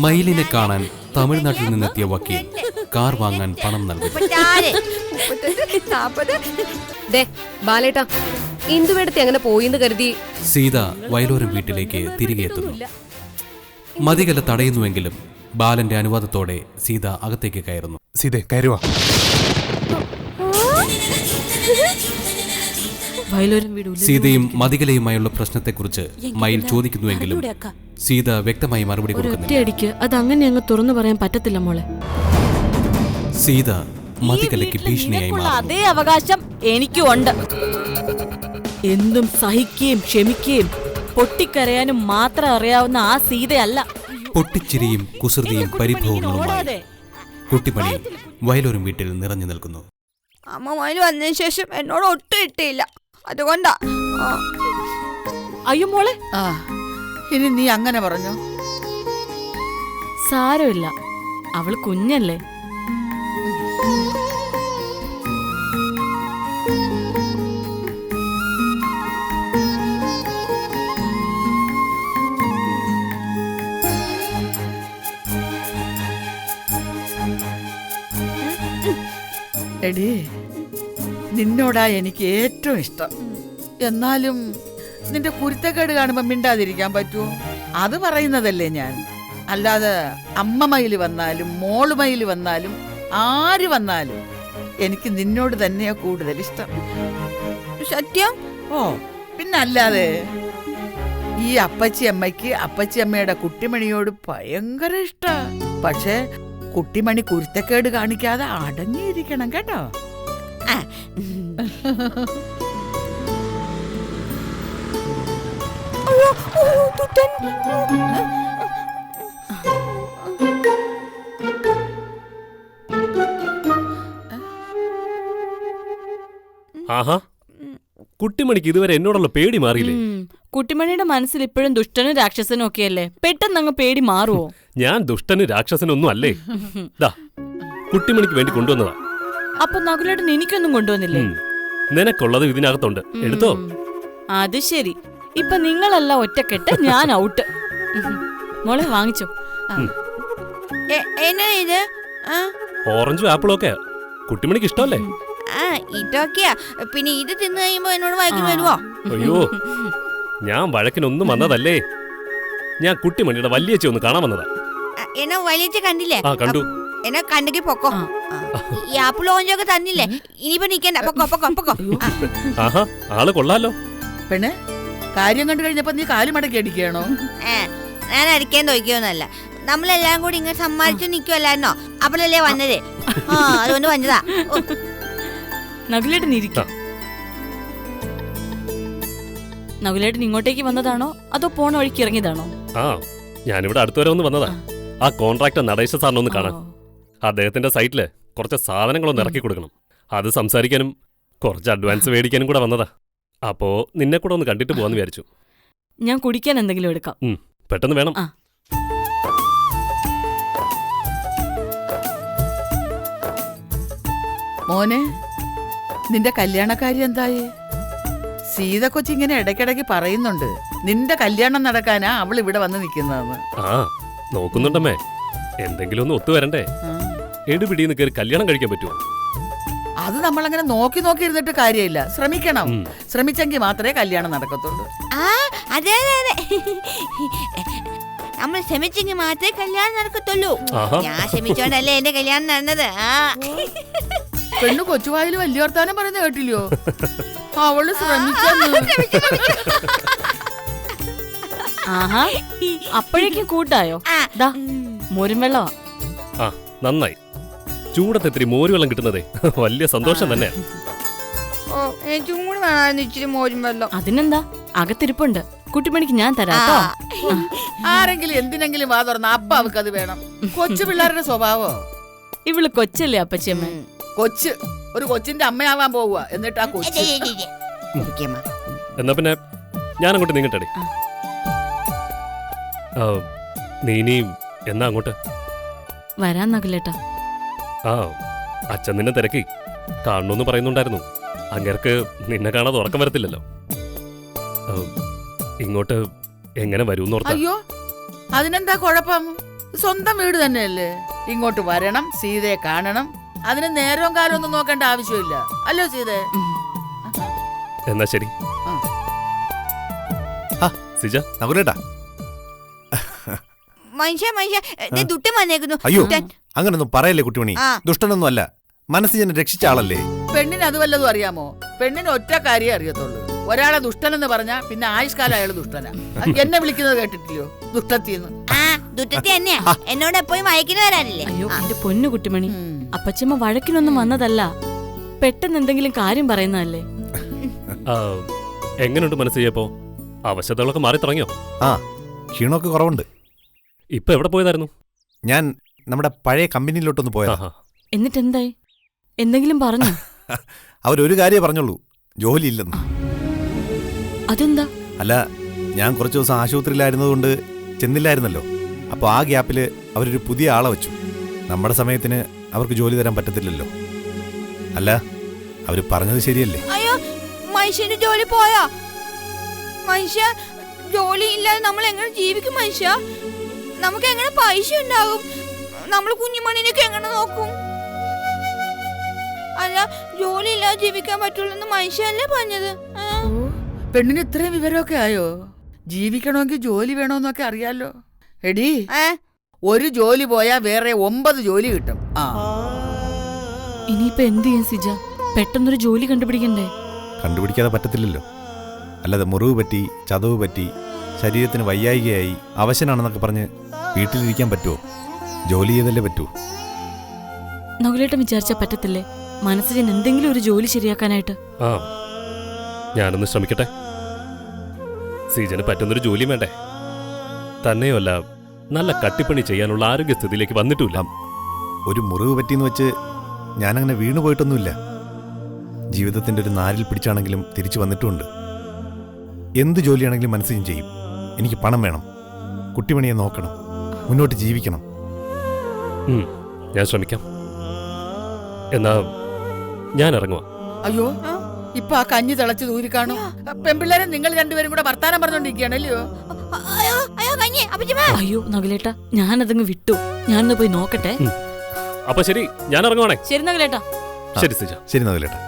മയിലിനെ കാണാൻ തമിഴ്നാട്ടിൽ നിന്നെത്തിയ വക്കീൽ കാർ വാങ്ങാൻ പണം നൽകി. ബാലേട്ടാ, ഇന്ദുവേടത്തെ അങ്ങനെ പോയിന്ന് കരുതി സീത വയലോരം വീട്ടിലേക്ക് തിരികെ എത്തുന്നു. മതികല തടയുന്നുവെങ്കിലും ബാലന്റെ അനുവാദത്തോടെ സീത അകത്തേക്ക് കയറുന്നു. സീതേ, കയറുവാ. സീതയും മതികലയുമായുള്ള പ്രശ്നത്തെക്കുറിച്ച് മയിൽ ചോദിക്കുന്നുവെങ്കിലും സീത വ്യക്തമായി മറുപടി കൊടുക്കുന്നില്ല. അതങ്ങനെ അങ്ങ് തുറന്നു പറയാൻ പറ്റത്തില്ല മോളെ. സീത മതികലയ്ക്ക് ഭീഷണിയായി മാറുന്നു. അതേ അവകാശം എനിക്കും ഉണ്ട്. എന്തും സഹിക്കുകയും ക്ഷമിക്കുകയും പൊട്ടിക്കരയാനും മാത്രം അറിയാവുന്ന ആ സീതയല്ല. പൊട്ടിച്ചിരിയും കുസൃതിയും പരിഭവങ്ങളുമായി കുട്ടിമണി വയലോരം വീട്ടിൽ നിറഞ്ഞു നിൽക്കുന്നു. അമ്മ മയിൽ വന്നതിന് ശേഷം എന്നോട് ഒട്ടും ഇട്ടില്ല, അതുകൊണ്ടാ. അയ്യോ മോളെ, ഇനി നീ അങ്ങനെ പറഞ്ഞു. സാരമില്ല, അവള് കുഞ്ഞല്ലേ. എടീ, നിന്നോടാ എനിക്ക് ഏറ്റവും ഇഷ്ടം. എന്നാലും നിന്റെ കുരുത്തക്കേട് കാണുമ്പോ മിണ്ടാതിരിക്കാൻ പറ്റുമോ? അത് പറയുന്നതല്ലേ ഞാൻ. അല്ലാതെ അമ്മ മയില് വന്നാലും മോള് മയില് വന്നാലും ആര് വന്നാലും എനിക്ക് നിന്നോട് തന്നെയാ കൂടുതൽ ഇഷ്ടം. സത്യം? ഓ പിന്നല്ലാതെ. ഈ അപ്പച്ചി അമ്മയുടെ കുട്ടിമണിയോട് ഭയങ്കര ഇഷ്ട. പക്ഷെ കുട്ടിമണി കുരുത്തക്കേട് കാണിക്കാതെ അടങ്ങിയിരിക്കണം കേട്ടോ. ആഹാ, കുട്ടിമണിക്ക് ഇതുവരെ എന്നോടുള്ള പേടി മാറിയില്ലേ? കുട്ടിമണിയുടെ മനസ്സിൽ ഇപ്പോഴും ദുഷ്ടനും രാക്ഷസനും ഒക്കെയല്ലേ. പെട്ടെന്ന് അങ്ങ് പേടി മാറുവോ? ഞാൻ ദുഷ്ടനും രാക്ഷസനൊന്നും അല്ലേ. കുട്ടിമണിക്ക് വേണ്ടി കൊണ്ടുവന്നതാ. അപ്പൊ നകുലേട്ടൻ എനിക്കൊന്നും കൊണ്ടുവന്നില്ലേ? നിനക്കുള്ളത് ഇതിനകത്തുണ്ട്, എടുത്തോ. അത് ശരി, ഇപ്പൊ നിങ്ങളല്ല ഒറ്റക്കെട്ട്, ഞാൻ ഔട്ട്. മോളെ വാങ്ങിച്ചോ. എന്നാ ഇത്? ഓറഞ്ചും ആപ്പിളും ഒക്കെ കുട്ടിമണിക്ക് ഇഷ്ടമല്ലേ? ഇതൊക്കെയാ. പിന്നെ ഇത് തിന്നു കഴിയുമ്പോ എന്നോട് വഴക്കിന് വരുവോ? അയ്യോ, ഞാൻ വഴക്കിനൊന്നും വന്നതല്ലേ. ഞാൻ കുട്ടിമണിയുടെ വല്യച്ഛ ഒന്ന് കാണാൻ വന്നതാ. എന്നാ വലിയ കണ്ടില്ലേ? ആ കണ്ടു. എന്നാ കണ്ടെങ്കിൽ പൊക്കോ. ഈ ആപ്പിൾ ഓഞ്ചൊക്കെ തന്നില്ലേ, ഇനിയിപ്പോ നിക്കണ്ട, പൊക്കോ പൊക്കോ പൊക്കോ. ആഹാ, ആള് കൊള്ളാലോ. പെണ്ണെ, കാര്യം കണ്ടു കഴിഞ്ഞപ്പോ നീ കാല് മടക്കി അടിക്കണോ? ഞാൻ അടിക്കാൻ തോന്നിക്കൊന്നല്ല, നമ്മളെല്ലാം കൂടി ഇങ്ങനെ സമ്മാനിച്ചു നിക്കുവല്ലായിരുന്നോ? അപ്പോഴല്ലേ വന്നത്. അതുകൊണ്ട് വന്നതാ. നകുലേട്ടൻ ഇരിക്കാം. നകുലേട്ടൻ ഇങ്ങോട്ടേക്ക് വന്നതാണോ അതോ പോണ വഴിക്ക് ഇറങ്ങിയതാണോ? ആ, ഞാനിവിടെ അടുത്തുവരെ ഒന്ന് വന്നതാ. ആ കോൺട്രാക്ടർ നടേശ സാറിനെ ഒന്ന് കാണാൻ. അദ്ദേഹത്തിന്റെ സൈറ്റില് കുറച്ച് സാധനങ്ങളൊന്ന് ഇറക്കി കൊടുക്കണം. അത് സംസാരിക്കാനും കുറച്ച് അഡ്വാൻസ് മേടിക്കാനും കൂടെ വന്നതാ. അപ്പോ നിന്നെ കൂടെ ഒന്ന് കണ്ടിട്ട് പോവാന്ന് വിചാരിച്ചു. ഞാൻ കുടിക്കാൻ എന്തെങ്കിലും എടുക്കാം. പെട്ടെന്ന് വേണം. മോനെ, നിന്റെ കല്യാണക്കാരി എന്തായി? സീത കൊച്ചി ഇങ്ങനെ ഇടയ്ക്കിടയ്ക്ക് പറയുന്നുണ്ട് നിന്റെ കല്യാണം നടക്കാനാ അവൾ ഇവിടെ വന്ന് നിൽക്കുന്നതെന്ന്. ആ, നോക്കുന്നുണ്ടമ്മേ. എന്തെങ്കിലും ഒന്ന് ഒത്തുവരണ്ടേ? എടുപിടിന്ന് കയറി കല്യാണം കഴിക്കാൻ പറ്റുമോ? അത് നമ്മളങ്ങനെ നോക്കി നോക്കി ഇരുന്നിട്ട് കാര്യമില്ല, ശ്രമിക്കണം. ശ്രമിച്ചെങ്കിൽ മാത്രമേ കല്യാണം നടക്കത്തുള്ളൂ. അതെ അതെ, നമ്മൾ ശ്രമിച്ചെങ്കിൽ മാത്രമേ കല്യാണം നടക്കത്തുള്ളൂ. ഞാൻ ശ്രമിച്ചോണ്ടല്ലേ എന്റെ കല്യാണം നടന്നത്. പെണ്ണു കൊച്ചുവായിൽ വലിയ വർത്താനം പറയുന്നത് കേട്ടില്ലയോ? അവള് ആഹാ, അപ്പോഴേക്കും കൂട്ടായോ? മോരും വെള്ളമാ. ആ, നന്നായി. ചൂടത്ത് ഇത്തിരി മോരുവെള്ളം കിട്ടുന്നതേ വലിയ സന്തോഷം തന്നെയാ. അതിനെന്താ, അകത്തിരിപ്പുണ്ട്. കുട്ടിമണിക്ക് ഞാൻ തരാം. ആരെങ്കിലും എന്തിനെങ്കിലും വാ തുറന്ന അപ്പ അവർക്ക് അത് വേണം. കൊച്ചു പിള്ളേരുടെ സ്വഭാവോ? ഇവള് കൊച്ചല്ലേ അപ്പച്ചിയമ്മ? കൊച്ച് ഒരു കൊച്ചിന്റെ അമ്മയാവാൻ പോവുക. എന്നിട്ട് ആ കൊച്ചു എന്നാ പിന്നെ ഞാൻ അങ്ങോട്ട് നീങ്ങട്ടെ. നീ ഇനിയും എന്നാ അങ്ങോട്ട് വരാൻ നകുലേട്ടാ? ആ, അച്ഛൻ നിന്നെ തിരക്കി കാണണമെന്ന് പറയുന്നുണ്ടായിരുന്നു. അങ്ങേർക്ക് നിന്നെ കാണാതെ ഉറക്കം വരത്തില്ലല്ലോ. ഇങ്ങോട്ട് എങ്ങനെ വരുമെന്നോർത്താ. അയ്യോ അതിനെന്താ കുഴപ്പം? സ്വന്തം വീട് തന്നെയല്ലേ. ഇങ്ങോട്ട് വരണം, സീതയെ കാണണം. അതിന് നേരവും കാലം ഒന്നും നോക്കേണ്ട ആവശ്യമില്ല. അല്ലോ സീതേ? എന്നാ ശരി. സിജ, നകുലേട്ടാ. മനുഷ്യ ദുട്ടൻ വന്നേക്കുന്നു. അയ്യോ ദുഷ്ടൻ. അങ്ങനൊന്നും പറയല്ലേ കുട്ടിമണി. ആ. ദുഷ്ടനൊന്നും അല്ല, മനസ്സിനെ രക്ഷിച്ച ആളല്ലേ. പെണ്ണിന് അത് വല്ലതും അറിയാമോ? പെണ്ണിന് ഒറ്റ കാര്യം അറിയത്തുള്ളൂ. ഒരാളെ ദുഷ്ടനെന്ന് പറഞ്ഞാ പിന്നെ ആയുഷ്കാലം അയാൾ ദുഷ്ടനാ. എന്നെ വിളിക്കുന്നത് കേട്ടിട്ടില്ലയോ ദുഷ്ടത്തിന്ന്? ആ ദുട്ടത്തി തന്നെയാ. എന്നോട് എപ്പോഴും വഴക്കിന് വരാനില്ലേ? അയ്യോ എന്റെ പൊന്നു കുട്ടിമണി, അപ്പച്ചമ്മ വഴക്കിനൊന്നും വന്നതല്ല, പെട്ടെന്ന് എന്തെങ്കിലും കാര്യം പറയുന്നതല്ലേ. എങ്ങനെയുണ്ട് മനസ്സ് ചെയ്യപ്പോ? അവശതകളൊക്കെ മാറി തുടങ്ങിയോ? ആ, ക്ഷീണമൊക്കെ കുറവുണ്ട്. ഇപ്പൊ എവിടെ പോയതായിരുന്നു? ഞാൻ നമ്മുടെ പഴയ കമ്പനിയിലോട്ടൊന്ന് പോയതാ. ആഹാ. എന്നിട്ട് എന്തായി? എന്തെങ്കിലും പറഞ്ഞു? അവരൊരു കാര്യം പറഞ്ഞുള്ളൂ, ജോലിയില്ലെന്ന്. അതെന്താ? അല്ല, ഞാൻ കുറച്ച് ദിവസം ആശുപത്രിയിലായിരുന്നതുകൊണ്ട് ചെന്നില്ലായിരുന്നല്ലോ. അപ്പോൾ ആ ഗ്യാപ്പിൽ അവരൊരു പുതിയ ആളെ വെച്ചു. നമ്മുടെ സമയത്തിന് അവർക്ക് ജോലി തരാൻ പറ്റത്തില്ലല്ലോ. അല്ല, അവർ പറഞ്ഞത് ശരിയല്ലേ? അയ്യോ മനുഷ്യന് ജോലി പോയോ? മനുഷ്യ ജോലി ഇല്ലാതെ നമ്മൾ എങ്ങനെ ജീവിക്കും? മനുഷ്യ നമുക്ക് എങ്ങനെ പൈസ ഉണ്ടാകും? നമ്മൾ കുഞ്ഞുമണിനൊക്കെ എങ്ങനെ നോക്കും? അല്ല, ജോലി ഇല്ലാതെ ജീവിക്കാൻ പറ്റുള്ളൂ മനുഷ്യല്ലേ പറഞ്ഞത്? പെണ്ണിന് ഇത്രയും വിവരമൊക്കെ ആയോ? ജീവിക്കണമെങ്കിൽ ജോലി വേണോന്നൊക്കെ അറിയാലോ. എടി, ഒരു ജോലി പോയാ വേറെ 9 ജോലി കിട്ടും. ആ, ഇനിയിപ്പൊ എന്ത് ചെയ്യാൻ സിജ? പെട്ടെന്നൊരു ജോലി കണ്ടുപിടിക്കണ്ടേ? കണ്ടുപിടിക്കാതെ പറ്റത്തില്ലല്ലോ. അല്ലാതെ മുറിവ് പറ്റി, ചതവ് പറ്റി, ശരീരത്തിന് വയ്യായികയായി, അവശനാണെന്നൊക്കെ പറഞ്ഞ് വീട്ടിലിരിക്കാൻ പറ്റുമോ? ജോലി ചെയ്തല്ലേ പറ്റൂ. നകുലേട്ടൻ വിചാരിച്ചാ പറ്റത്തില്ലേ മനസ്സിന് എന്തെങ്കിലും ഒരു ജോലി ശരിയാക്കാനായിട്ട്? ആ, ഞാനൊന്ന് ശ്രമിക്കട്ടെ. സീജന് പറ്റുന്നൊരു ജോലിയും വേണ്ടേ? തന്നെയുമല്ല, നല്ല കട്ടിപ്പണി ചെയ്യാനുള്ള ആരോഗ്യസ്ഥിതിയിലേക്ക് വന്നിട്ടുമില്ല. ഒരു മുറിവ് പറ്റിയെന്ന് വെച്ച് ഞാനങ്ങനെ വീണു പോയിട്ടൊന്നുമില്ല. ജീവിതത്തിൻ്റെ ഒരു നാരിൽ പിടിച്ചാണെങ്കിലും തിരിച്ചു വന്നിട്ടുമുണ്ട്. എന്ത് ജോലിയാണെങ്കിലും മനസ്സിലും ചെയ്യും. എനിക്ക് പണം വേണം, കുട്ടിമണിയെ നോക്കണം, മുന്നോട്ട് ജീവിക്കണം. ഞാൻ ശ്രമിക്കാം. എന്നാ ഞാൻ ഇറങ്ങുക. അയ്യോ ഇപ്പൊ ആ കഞ്ഞി തിളച്ച് ദൂരി കാണും. പെൺപിള്ളേരെ നിങ്ങൾ രണ്ടുപേരും കൂടെ വർത്താനം പറഞ്ഞോണ്ടിരിക്കുകയാണല്ലോ. അയ്യോ നകുലേട്ട, ഞാനതങ്ങ് വിട്ടു. ഞാനൊന്ന് പോയി നോക്കട്ടെ. അപ്പൊ ശരി, ഞാൻ ഇറങ്ങുവാണേ. ശരി നകുലേട്ട. ശരി സിജ. ശരി നകുലേട്ടാ.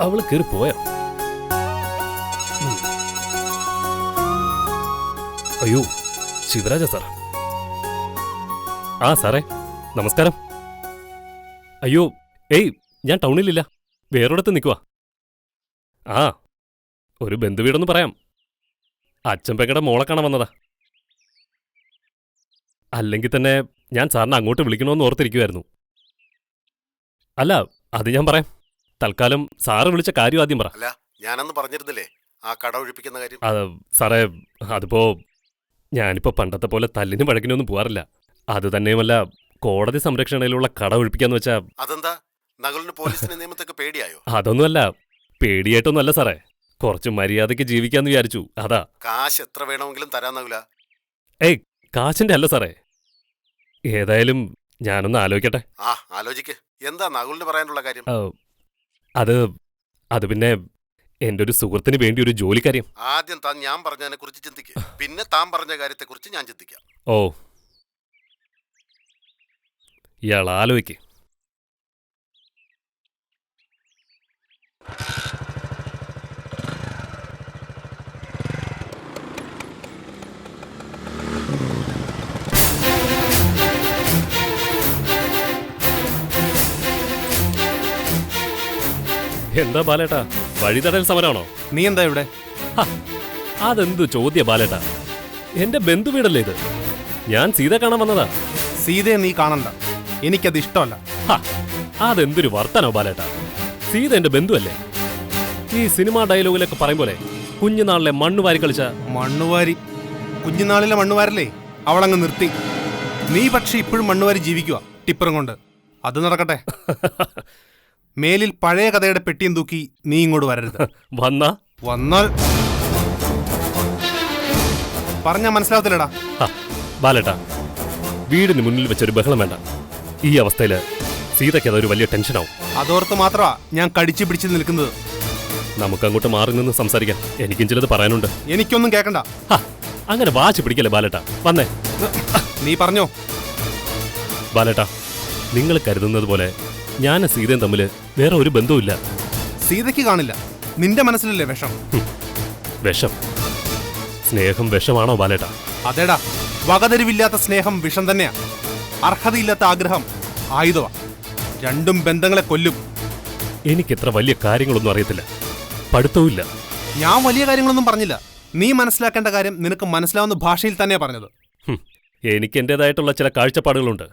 അവള് കയറി പോയോ? അയ്യോ, ശിവരാജ സാർ. ആ സാറേ, നമസ്കാരം. അയ്യോ, ഏയ്, ഞാൻ ടൗണിലില്ല, വേറൊരിടത്ത് നിൽക്കുവാ. ആ, ഒരു ബന്ധുവീടൊന്ന് പറയാം. അച്ഛൻപെങ്ങടെ മോളെ കാണാൻ വന്നതാ. അല്ലെങ്കിൽ തന്നെ ഞാൻ സാറിനെ അങ്ങോട്ട് വിളിക്കണമെന്ന് ഓർത്തിരിക്കുമായിരുന്നു. അല്ല, അത് ഞാൻ പറയാം. തൽക്കാലം സാറ് വിളിച്ച കാര്യം ആദ്യം പറ. അല്ല, ഞാനന്ന് പറഞ്ഞിരുന്നില്ലേ ആ കട ഒഴിപ്പിക്കുന്ന കാര്യം. സാറേ, അതിപ്പോ ഞാനിപ്പോ പണ്ടത്തെ പോലെ തല്ലിനും വഴക്കിനൊന്നും പോവാറില്ല. അത് തന്നെയുമല്ല, കോടതി സംരക്ഷണയിലുള്ള കട ഒഴിപ്പിക്കാന്ന് വെച്ചാ. അതെന്താ, നകുലിന് പോലീസിന്റെ നിയമത്തൊക്കെ പേടിയായോ? അതൊന്നുമല്ല, പേടിയായിട്ടൊന്നുമല്ല സാറേ. കുറച്ച് മര്യാദയ്ക്ക് ജീവിക്കാന്ന് വിചാരിച്ചു, അതാ. കാശ് എത്ര വേണമെങ്കിലും തരാൻ നകുല. ഏയ്, കാശിന്റെ അല്ല സാറേ. ഏതായാലും ഞാനൊന്ന് ആലോചിക്കട്ടെ. ആ, ആലോചിക്ക്. എന്താ നകുലിന് പറയാനുള്ള കാര്യം? അത് പിന്നെ എന്റെ ഒരു സുഹൃത്തിന് വേണ്ടി ഒരു ജോലിക്കാര്യം. ആദ്യം താൻ ഞാൻ പറഞ്ഞതിനെ കുറിച്ച് ചിന്തിക്കുക, പിന്നെ താൻ പറഞ്ഞ കാര്യത്തെ കുറിച്ച് ഞാൻ ചിന്തിക്കാം. ഓ, ഇയാൾ ആലോചിക്ക്. എന്താ ബാലേട്ടാ, വഴിതടയൽ സമരമാണോ? നീ എന്താ ഇവിടെ? അതെന്തു ചോദ്യ ബാലേട്ടാ? എന്റെ ബന്ധുവീടല്ലേ ഇത്. ഞാൻ സീത കാണാൻ വന്നതാ. സീതയെ നീ കാണണ്ട, എനിക്കത് ഇഷ്ടമല്ല. അതെന്തൊരു വർത്തനോ ബാലേട്ടാ? സീത എന്റെ ബന്ധുവല്ലേ? ഈ സിനിമാ ഡയലോഗിലൊക്കെ പറയും പോലെ കുഞ്ഞുനാളിലെ മണ്ണുവാരി കളിച്ച. മണ്ണുവാരി? കുഞ്ഞുനാളിലെ മണ്ണുവാരല്ലേ അവളങ്ങ് നിർത്തി. നീ പക്ഷെ ഇപ്പോഴും മണ്ണുവാരി ജീവിക്കുക ടിപ്പറും കൊണ്ട്. അത് നടക്കട്ടെ. മേലിൽ പഴയ കഥയുടെ പെട്ടിയും തൂക്കി നീ ഇങ്ങോട്ട് വരരുത്. വന്നാൽ പറഞ്ഞാ മനസ്സിലാവത്തില്ലടാ. ബാലേട്ടാ, വീടിന് മുന്നിൽ വെച്ചൊരു ബഹളം വേണ്ട. ഈ അവസ്ഥയില് സീതയ്ക്ക് അതൊരു വലിയ ടെൻഷനാവും. അതോർത്ത് മാത്രമാ ഞാൻ കടിച്ചു പിടിച്ച് നിൽക്കുന്നത്. നമുക്കങ്ങോട്ട് മാറി നിന്ന് സംസാരിക്കാം. എനിക്കും ചിലത് പറയാനുണ്ട്. എനിക്കൊന്നും കേൾക്കണ്ട. അങ്ങനെ വാശി പിടിക്കല്ലേ ബാലേട്ടാ. വന്നേ. നീ പറഞ്ഞോ. ബാലേട്ടാ, നിങ്ങൾ കരുതുന്നത് പോലെ ഞാനും സീതയും തമ്മിൽ വേറെ ഒരു ബന്ധവുമില്ല. സീതയ്ക്ക് കാണില്ല, നിന്റെ മനസ്സിലല്ലേ വിഷം? വിഷം? സ്നേഹം വിഷമാണോ ബാലേട്ടാ? അതേടാ, വകതിരിവില്ലാത്ത സ്നേഹം വിഷം തന്നെയാ. അർഹതയില്ലാത്ത ആഗ്രഹം ആയുധവാ. രണ്ടും ബന്ധങ്ങളെ കൊല്ലും. എനിക്കിത്ര വലിയ കാര്യങ്ങളൊന്നും അറിയത്തില്ല, പഠിത്തവുമില്ല. ഞാൻ വലിയ കാര്യങ്ങളൊന്നും പറഞ്ഞില്ല. നീ മനസ്സിലാക്കേണ്ട കാര്യം നിനക്ക് മനസ്സിലാവുന്ന ഭാഷയിൽ തന്നെയാ പറഞ്ഞത്. എനിക്ക് എന്റേതായിട്ടുള്ള ചില കാഴ്ചപ്പാടുകളുണ്ട്.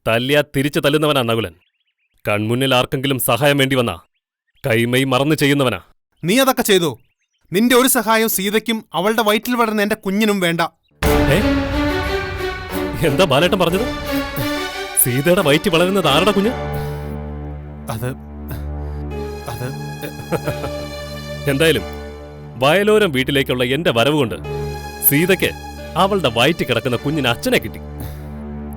തല്ലിയാ തിരിച്ചു തല്ലുന്നവനാ നകുലൻ. കൺമുന്നിൽ ആർക്കെങ്കിലും സഹായം വേണ്ടി വന്നാ കൈമൈ മറന്നു ചെയ്യുന്നവനാ. നീ അതൊക്കെ ചെയ്തോ? നിന്റെ ഒരു സഹായം സീതയ്ക്കും അവളുടെ വയറ്റിൽ വളർന്ന എന്റെ കുഞ്ഞിനും വേണ്ട. എന്താ ബാലേട്ടൻ പറഞ്ഞത്? സീതയുടെ വയറ്റിൽ വളരുന്നത് ആരുടെ കുഞ്ഞ്? അത് എന്തായാലും വയലോരം വീട്ടിലേക്കുള്ള എന്റെ വരവ് കൊണ്ട് സീതയ്ക്ക് അവളുടെ വയറ്റിൽ കിടക്കുന്ന കുഞ്ഞിന് അച്ഛനെ കിട്ടി.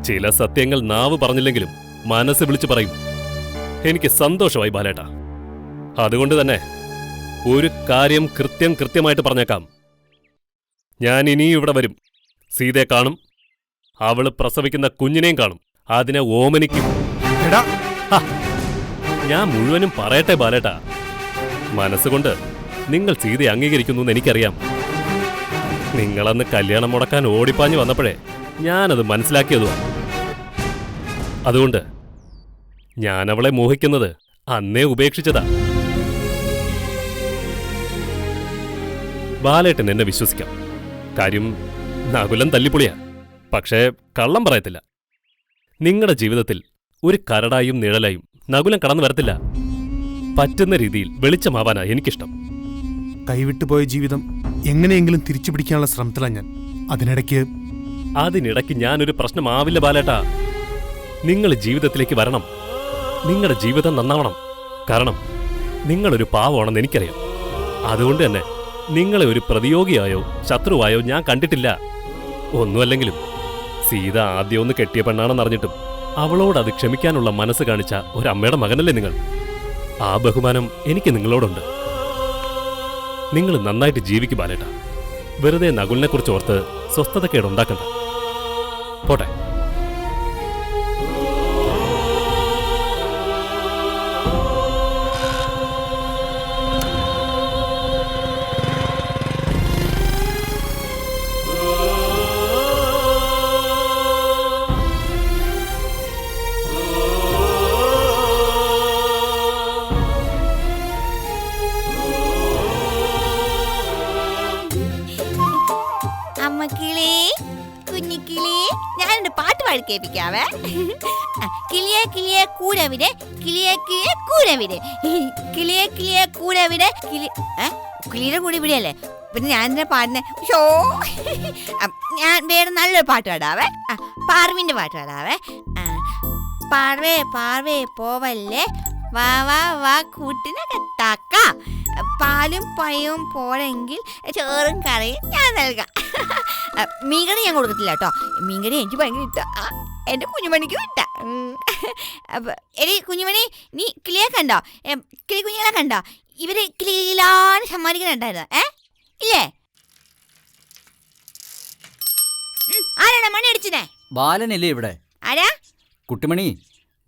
ചില സത്യങ്ങൾ നാവ് പറഞ്ഞില്ലെങ്കിലും മനസ്സ് വിളിച്ചു പറയും. എനിക്ക് സന്തോഷമായി ബാലേട്ടാ. അതുകൊണ്ട് തന്നെ ഒരു കാര്യം കൃത്യമായിട്ട് പറഞ്ഞേക്കാം. ഞാൻ ഇനിയും ഇവിടെ വരും. സീതയെ കാണും, അവള് പ്രസവിക്കുന്ന കുഞ്ഞിനെയും കാണും, അതിനെ ഓമനിക്കും. ഞാൻ മുഴുവനും പറയട്ടെ ബാലേട്ടാ. മനസ്സുകൊണ്ട് നിങ്ങൾ സീതയെ അംഗീകരിക്കുന്നു എന്ന് എനിക്കറിയാം. നിങ്ങളന്ന് കല്യാണം മുടക്കാൻ ഓടിപ്പാഞ്ഞു വന്നപ്പോഴേ ഞാനത് മനസ്സിലാക്കിയതുമാണ്. അതുകൊണ്ട് ഞാൻ അവളെ മോഹിക്കുന്നത് അന്നേ ഉപേക്ഷിച്ചതാ. ബാലേട്ടൻ എന്നെ വിശ്വസിക്കാം. കാര്യം നകുലൻ തല്ലിപ്പൊളിയാ, പക്ഷേ കള്ളം പറയത്തില്ല. നിങ്ങളുടെ ജീവിതത്തിൽ ഒരു കരടായും നിഴലായും നകുലൻ കടന്നു വരത്തില്ല. പറ്റുന്ന രീതിയിൽ വെളിച്ചമാവാനാ എനിക്കിഷ്ടം. കൈവിട്ടുപോയ ജീവിതം എങ്ങനെയെങ്കിലും തിരിച്ചു പിടിക്കാനുള്ള ശ്രമത്തിലാണ് ഞാൻ. അതിനിടയ്ക്ക് ഞാനൊരു പ്രശ്നമാവില്ല ബാലേട്ടാ. നിങ്ങൾ ജീവിതത്തിലേക്ക് വരണം. നിങ്ങളുടെ ജീവിതം നന്നാവണം. കാരണം നിങ്ങളൊരു പാവമാണെന്ന് എനിക്കറിയാം. അതുകൊണ്ട് തന്നെ നിങ്ങളെ ഒരു പ്രതിയോഗിയായോ ശത്രുവായോ ഞാൻ കണ്ടിട്ടില്ല. ഒന്നുമല്ലെങ്കിലും സീത ആദ്യം ഒന്ന് കെട്ടിയ പെണ്ണാണെന്നറിഞ്ഞിട്ടും അവളോട് അത് ക്ഷമിക്കാനുള്ള മനസ്സ് കാണിച്ച ഒരമ്മയുടെ മകനല്ലേ നിങ്ങൾ? ആ ബഹുമാനം എനിക്ക് നിങ്ങളോടുണ്ട്. നിങ്ങൾ നന്നായിട്ട് ജീവിക്കും ബാലേട്ടാ. വെറുതെ നകുലിനെക്കുറിച്ച് ഓർത്ത് സ്വസ്ഥതക്കേടുണ്ടാക്കണ്ട. പോട്ടെ. അമ്മക്കിളി, കുഞ്ഞിക്കിളി, ഞാനൊരു പാട്ട് പാടി കേൾപ്പിക്കാവേ. കിളിയെ കിളിയെ കൂരവിടെ, കിളിയെ കിളിയെ കൂരവിടെ, കിളിയെ കിളിയെ കൂരവിടെ. കിളിയുടെ കൂടെ ഇവിടെയല്ലേ, പിന്നെ ഞാൻ എന്തിനാ പാടുന്നേ? ഷോ, ഞാൻ വേറെ നല്ലൊരു പാട്ട് പാടാവേ. പാർവിന്റെ പാട്ട് പാടാവേ. പാർവേ പാർവേ പോവല്ലേ, വാ വാ വാ കൂട്ടിനെ കെട്ടാക്കാം. പാലും പഴവും പോരെങ്കിൽ ചോറും കറിയും ഞാൻ നൽകാം. മീൻകറി ഞാൻ കൊടുക്കത്തില്ല കേട്ടോ. മീൻകറി എനിക്ക് ഭയങ്കര ഇഷ്ടം. എൻ്റെ കുഞ്ഞുമണിക്കും ഇഷ്ടം. എടി കുഞ്ഞുമണി, നീ കിളിയെ കണ്ടോ? കിളി കുഞ്ഞുങ്ങളെ കണ്ടോ? ഇവര് കിളിയിലാണ് സമ്മാനിക്കുന്നുണ്ടായിരുന്നു. ഇല്ലേ? ആരാണ് മണി അടിച്ചേ? ബാലനില്ലേ ഇവിടെ? ആരാ? കുട്ടിമണി,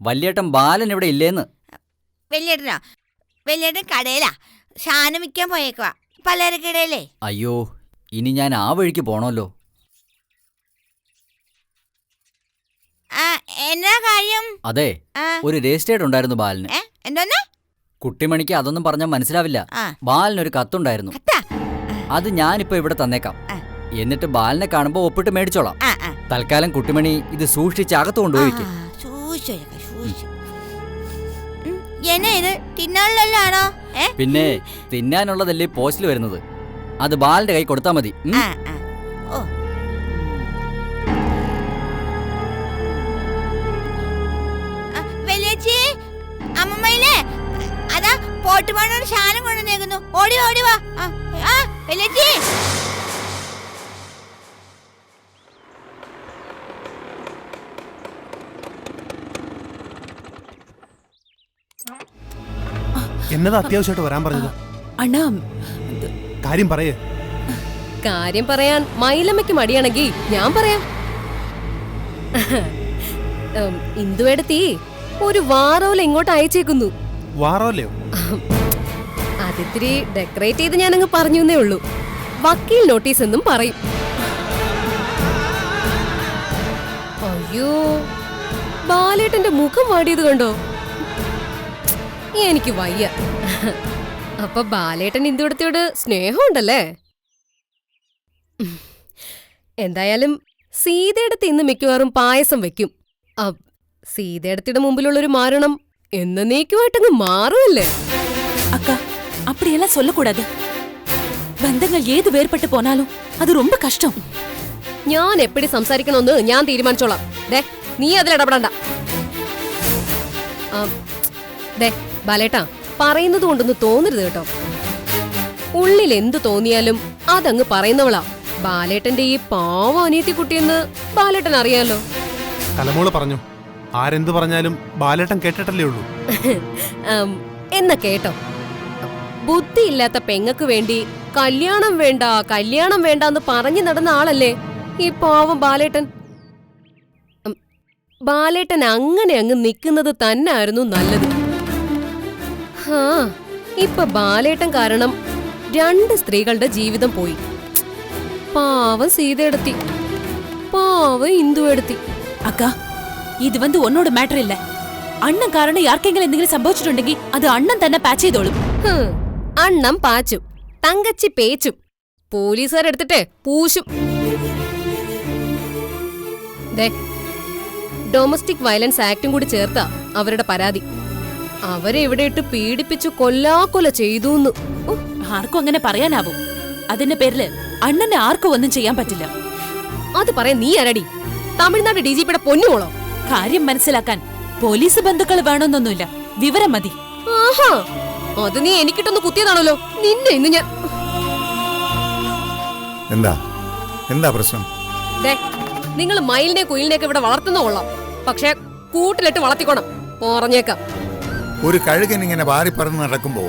വല്യേട്ടൻ ബാലൻ ഇവിടെ ഇല്ലേന്ന്. വലിയേട്ടനോ? വലിയേട്ടൻ കടയിലാ, സാധനം വിൽക്കാൻ പോയേക്കുവാ പലചരക്കിടയിലേ. അയ്യോ, ഇനി ഞാൻ ആ വഴിക്ക് പോണല്ലോ. എന്നാ കാര്യം? അതെ, ഒരു രജിസ്റ്റേർഡ് ഉണ്ടായിരുന്നു ബാലന്. എന്തോന്ന്? കുട്ടിമണിക്ക് അതൊന്നും പറഞ്ഞാൽ മനസ്സിലാവില്ല. ബാലനൊരു കത്തുണ്ടായിരുന്നു. അത് ഞാനിപ്പോ ഇവിടെ തന്നേക്കാം. എന്നിട്ട് ബാലനെ കാണുമ്പോ ഒപ്പിട്ട് മേടിച്ചോളാം. തൽക്കാലം കുട്ടിമണി ഇത് സൂക്ഷിച്ച് അകത്ത് കൊണ്ടുപോയിക്കും. പിന്നെ തിന്നാനുള്ളതല്ലേ പോസ്റ്റിൽ വരുന്നത്, അത് ബാലന്റെ കൈ കൊടുത്താ മതി. അതാ പോട്ടുപാടോട് ശാലം കൊണ്ടുവന്നേക്കുന്നു. ഓടി ഓടി വാ. എന്നതാ അത്യാവശ്യമായിട്ട് വരാൻ പറഞ്ഞത്? അണ്ണാ, കാര്യം പറയേ. കാര്യം പറയാൻ മൈലമ്മയ്ക്ക് മടിയാണെങ്കിൽ ഞാൻ പറയാം. ഇന്ദുവേടത്തി ഒരു വാറോല ഇങ്ങോട്ട് അയച്ചേക്കുന്നു. വാറോലയോ? അതിത്തിരി ഡെക്കറേറ്റ് ചെയ്ത് ഞാനങ്ങ് പറഞ്ഞു എന്നേ ഉള്ളൂ. വക്കീൽ നോട്ടീസ് എന്നും പറയും. അയ്യോ, ബാലേട്ടന്റെ മുഖം വാടിയത് കണ്ടോ? എനിക്ക് വയ്യ. അപ്പൊ ബാലേട്ടൻ ഇന്ദുവേടത്തിയോട് സ്നേഹമുണ്ടല്ലേ? എന്തായാലും സീതയെടുത്ത് ഇന്ന് മിക്കവാറും പായസം വെക്കും. സീതയെടുത്തിയുടെ മുമ്പിലുള്ളൊരു മാരണം എന്നേക്കുമായിട്ടങ്ങ് മാറുമല്ലേ? அக்கா, அப்படியெல்லாம் சொல்லக்கூடாது. பந்தங்கள் ஏது வேறுபட்டு போனாலும் அது ரொம்ப கஷ்டம். ഞാൻ എപ്പടി സംസാരിക്കണമെന്ന് ഞാൻ തീരുമാനിച്ചോളാം. ദേ, നീ അതിലിടപെടണ്ട. ദേ ബാലേട്ടാ, പറയുന്നത് കൊണ്ടൊന്ന് തോന്നരുത് കേട്ടോ. ഉള്ളിൽ എന്തു തോന്നിയാലും അതങ്ങ് പറയുന്നവളാ ബാലേട്ടന്റെ ഈ പാവ അനിയത്തി കുട്ടിയെന്ന് ബാലേട്ടൻ അറിയാലോ. കലമോള് പറഞ്ഞു, ആരെന്തു പറഞ്ഞാലും ബാലേട്ടൻ കേട്ടിട്ടല്ലേ ഉള്ളൂ. എന്നാ കേട്ടോ, ബുദ്ധിയില്ലാത്ത പെങ്ങക്ക് വേണ്ടി കല്യാണം വേണ്ട കല്യാണം വേണ്ട എന്ന് പറഞ്ഞു നടന്ന ആളല്ലേ ഈ പാവം ബാലേട്ടൻ. ബാലേട്ടൻ അങ്ങനെ അങ്ങ് നിൽക്കുന്നത് തന്നെയായിരുന്നു നല്ലത്. ഇപ്പൊ ബാലേട്ടൻ കാരണം 2 സ്ത്രീകളുടെ ജീവിതം പോയി. പാവം സീതയെടുത്തി, പാവം ഇന്ദുവെടുത്തി. அக்கா, இது உன்னோட மேட்டர் இல்ல. அண்ணன் காரணம் யாருக்கெങ്കിലും എന്തെങ്കിലും സംഭവിച്ചിട്ടുണ്ടെങ്കിൽ അത് അണ്ണൻ തന്നെ പാച്ച് ചെയ്തോളും. അണ്ണം പാച്ചും തങ്കച്ചി പേച്ചും പോലീസുകാരെടുത്തിട്ടേ പൂശും. ഡൊമസ്റ്റിക് വയലൻസ് ആക്ടും കൂടി ചേർത്താ അവരുടെ പരാതി. അവരെ ഇവിടെ ഇട്ട് പീഡിപ്പിച്ചു കൊല്ലാക്കൊല ചെയ്തു. ആർക്കും അങ്ങനെ പറയാനാവും. അതിന്റെ പേരില് അണ്ണനെ ആർക്കും ഒന്നും ചെയ്യാൻ പറ്റില്ല. അത് പറയാൻ നീ ആരടി? തമിഴ്നാട് DGPയുടെ പൊന്നുമോളോ? കാര്യം മനസ്സിലാക്കാൻ പോലീസ് ബന്ധുക്കൾ വേണമെന്നൊന്നുമില്ല, വിവരം മതി. ആഹാ, അത് നീ എനിക്കിട്ടൊന്ന് കുത്തിയതാണല്ലോ. നിന്നെ ഇന്ന് ഞാൻ എന്താ പ്രശ്നം? നിങ്ങൾ മയിലിനെ കുയിലിനെയൊക്കെ ഇവിടെ വളർത്തുന്ന കൊള്ളാം, പക്ഷെ കൂട്ടിലിട്ട് വളർത്തിക്കോണം, പറഞ്ഞേക്കാം. ഒരു കഴുകൻ ഇങ്ങനെ വാരി പറന്ന് നടക്കുമ്പോ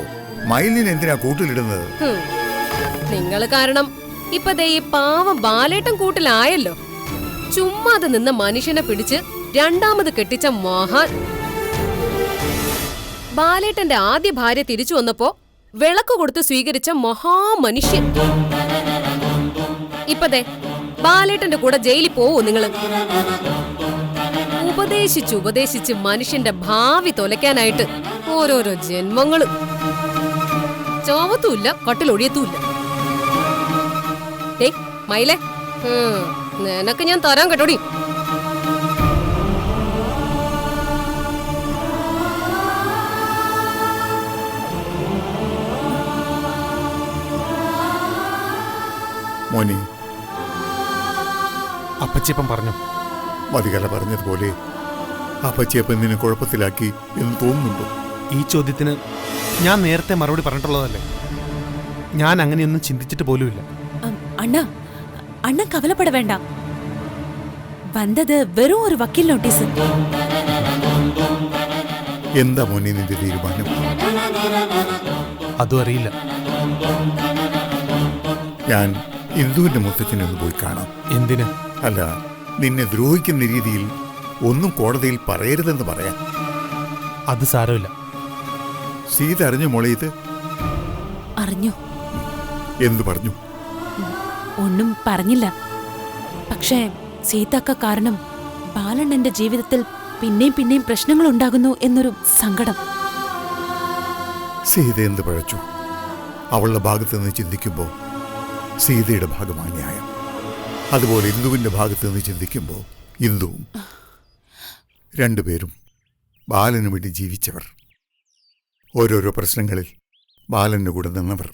മയിലിനെ എന്തിനാ കൂട്ടിലിടുന്നത്? നിങ്ങൾ കാരണം ഇപ്പൊ ദേ ഈ പാവം ബാലേട്ടൻ കൂട്ടിലായല്ലോ. ചുമ്മാതെ നിന്ന മനുഷ്യനെ പിടിച്ച് രണ്ടാമത് കെട്ടിച്ച മഹാൻ. ബാലേട്ടന്റെ ആദ്യ ഭാര്യ തിരിച്ചു വന്നപ്പോ വിളക്ക് കൊടുത്ത് സ്വീകരിച്ച മഹാമനുഷ്യൻ. ഇപ്പതേ ബാലേട്ടന്റെ കൂടെ ജയിലിൽ പോവോ നിങ്ങള്? ഉപദേശിച്ച് മനുഷ്യന്റെ ഭാവി തൊലയ്ക്കാനായിട്ട് ഓരോരോ ജന്മങ്ങള്. ചോവത്തുമില്ല, കട്ടിലൊഴിയത്തുമില്ല. മയിലേ, നിനക്ക് ഞാൻ തരാൻ കേട്ടോടി. മോനി, അപ്പച്ചിയപ്പൻ പറഞ്ഞു. മതികല പറഞ്ഞതുപോലെ അപ്പച്ചിയപ്പൻ നിന്നെ കുഴപ്പത്തിലാക്കി എന്ന് തോന്നുന്നുണ്ടോ? ഈ ചോദ്യത്തിന് ഞാൻ നേരത്തെ മറുപടി പറഞ്ഞിട്ടുള്ളതല്ലേ. ഞാൻ അങ്ങനെയൊന്നും ചിന്തിച്ചിട്ട് പോലുമില്ല. അണ്ണാ, അണ്ണൻ കവലപ്പെട വേണ്ട. വന്നത് വെറും ഒരു വക്കീൽ നോട്ടീസ്. എന്താ മോനി നിന്റെ തീരുമാനം? അതും അറിയില്ല. ഞാൻ ഇന്ദുവിന്റെ മുത്തച്ഛനെ ഒന്ന് പോയി കാണാം. എന്തിന്? അല്ല, നിന്നെ ദ്രോഹിക്കുന്ന രീതിയിൽ ഒന്നും കോടതിയിൽ പറയരുതെന്ന് പറയാം. അത് സാരമില്ല. സീത അറിഞ്ഞു മോളെ ഇത്? അറിഞ്ഞു. എന്തു പറഞ്ഞു? ഒന്നും പറഞ്ഞില്ല. പക്ഷേ സീതക്ക കാരണം ബാലണ്ണന്റെ ജീവിതത്തിൽ പിന്നെയും പ്രശ്നങ്ങൾ ഉണ്ടാകുന്നു എന്നൊരു സങ്കടം. സീത എന്ത് പഴച്ചു? അവളുടെ ഭാഗത്ത് നിന്ന് ചിന്തിക്കുമ്പോൾ സീതയുടെ ഭാഗമാണ് ന്യായം. അതുപോലെ ഇന്ദുവിന്റെ ഭാഗത്ത് നിന്ന് ചിന്തിക്കുമ്പോൾ ഇന്ദുവും. രണ്ടുപേരും ബാലന് വേണ്ടി ജീവിച്ചവർ, ഓരോരോ പ്രശ്നങ്ങളിൽ ബാലന് കൂടെ നിന്നവർ.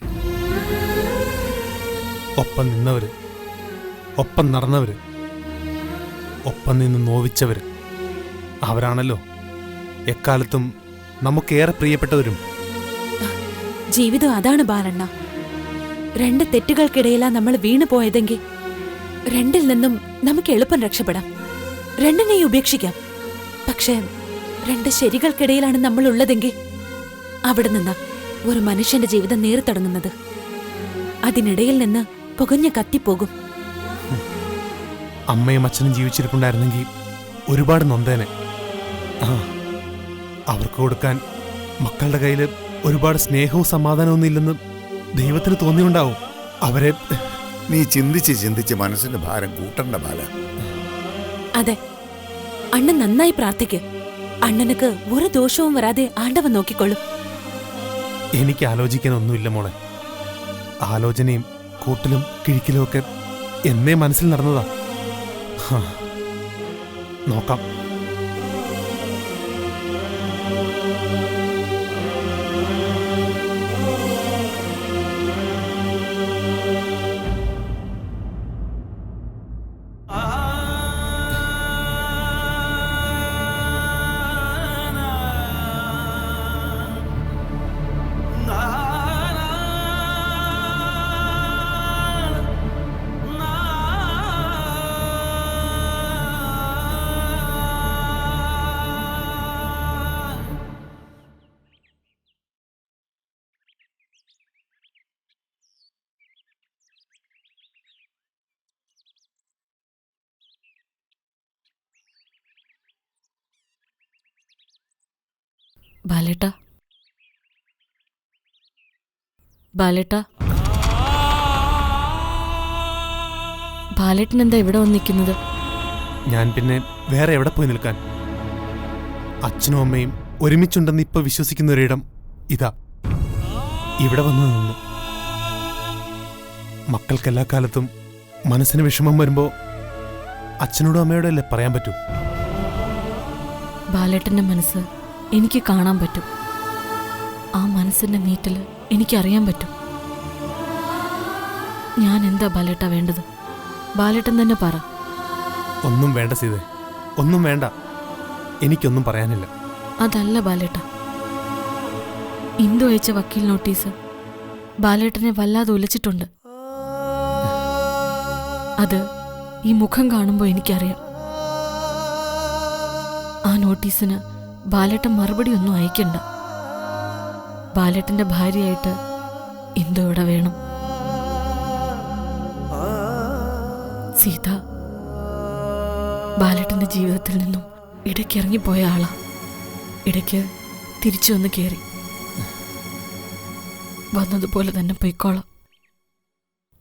ഒപ്പം നിന്നവര്, ഒപ്പം നടന്നവര്, ഒപ്പം നിന്ന് നോവിച്ചവര്, അവരാണല്ലോ എക്കാലത്തും നമുക്കേറെ പ്രിയപ്പെട്ടവരും. ജീവിതം അതാണ് ബാലണ്ണ. 2 തെറ്റുകൾക്കിടയിലാ നമ്മൾ വീണു പോയതെങ്കിൽ 2ൽ നിന്നും നമുക്ക് എളുപ്പം രക്ഷപ്പെടാം. 2നെയും ഉപേക്ഷിക്കാം. പക്ഷേ 2 ശരികൾക്കിടയിലാണ് നമ്മൾ ഉള്ളതെങ്കിൽ അവിടെ നിന്നാ ഒരു മനുഷ്യന്റെ ജീവിതം നേരിട്ടുടങ്ങുന്നത്. അതിനിടയിൽ നിന്ന് പുകഞ്ഞ കത്തിപ്പോകും. അമ്മയും അച്ഛനും ജീവിച്ചിരിപ്പുണ്ടായിരുന്നെങ്കിൽ ഒരുപാട് നൊന്തേനെ. ആ, അവർക്ക് കൊടുക്കാൻ മക്കളുടെ കയ്യിൽ ഒരുപാട് സ്നേഹവും സമാധാനവും ഒന്നും ഇല്ലെന്ന് ദൈവത്തിന് തോന്നിയുണ്ടാവും. അവരെ നീ ചിന്തിച്ച് മനസ്സിന്റെ ഭാരം കൂട്ടണ്ട ബാല. അതെ, അണ്ണൻ നന്നായി പ്രാർത്ഥിക്ക്. അണ്ണനക്ക് ഒരു ദോഷവും വരാതെ ആണ്ടവൻ നോക്കിക്കൊള്ളും. എനിക്ക് ആലോചിക്കാനൊന്നുമില്ല മോളെ. ആലോചനയും കൂട്ടലും കിഴിക്കലും ഒക്കെ എന്നേ മനസ്സിൽ നടന്നതാ. ഹാ, നോക്കാം. ബാലേട്ട, ബാലേട്ട, ബാലേട്ടൻ എന്താ ഇവിടെ വന്നിരിക്കുന്നത്? ഞാൻ പിന്നെ വേറെ എവിടെ പോയി നിൽക്കാൻ? അച്ഛനും അമ്മയും ഒരുമിച്ചുണ്ടെന്ന് ഇപ്പൊ വിശ്വസിക്കുന്ന ഒരിടം ഇതാ. ഇവിടെ വന്നു നിന്നു. മക്കൾക്കെല്ലാ കാലത്തും മനസ്സിന് വിഷമം വരുമ്പോ അച്ഛനോടും അമ്മയോടും അല്ലേ പറയാൻ പറ്റൂ. ബാലേട്ടന്റെ മനസ്സ് എനിക്ക് കാണാൻ പറ്റും. ആ മനസ്സിന്റെ നീറ്റല് എനിക്കറിയാൻ പറ്റും. ഞാൻ എന്താ ബാലേട്ട വേണ്ടത്? ബാലേട്ടൻ തന്നെ പറ. ഒന്നും വേണ്ട സീതേ, ഒന്നും വേണ്ട. എനിക്കൊന്നും പറയാനില്ല. അതല്ല ബാലേട്ട, ഇന്ദു അയച്ച വക്കീൽ നോട്ടീസ് ബാലേട്ടനെ വല്ലാതെ ഉലച്ചിട്ടുണ്ട്. അത് ഈ മുഖം കാണുമ്പോൾ എനിക്കറിയാം. ആ നോട്ടീസിന് ബാലേട്ടൻ മറുപടി ഒന്നും അയക്കണ്ട. ബാലേട്ടന്റെ ഭാര്യയായിട്ട് ഇന്ദു ഇവിടെ വേണം. സീത ബാലേട്ടന്റെ ജീവിതത്തിൽ നിന്നും ഇടയ്ക്ക് ഇറങ്ങിപ്പോയ ആളാ. ഇടയ്ക്ക് തിരിച്ചു വന്ന് കയറി. വന്നതുപോലെ തന്നെ പൊയ്ക്കോളാം.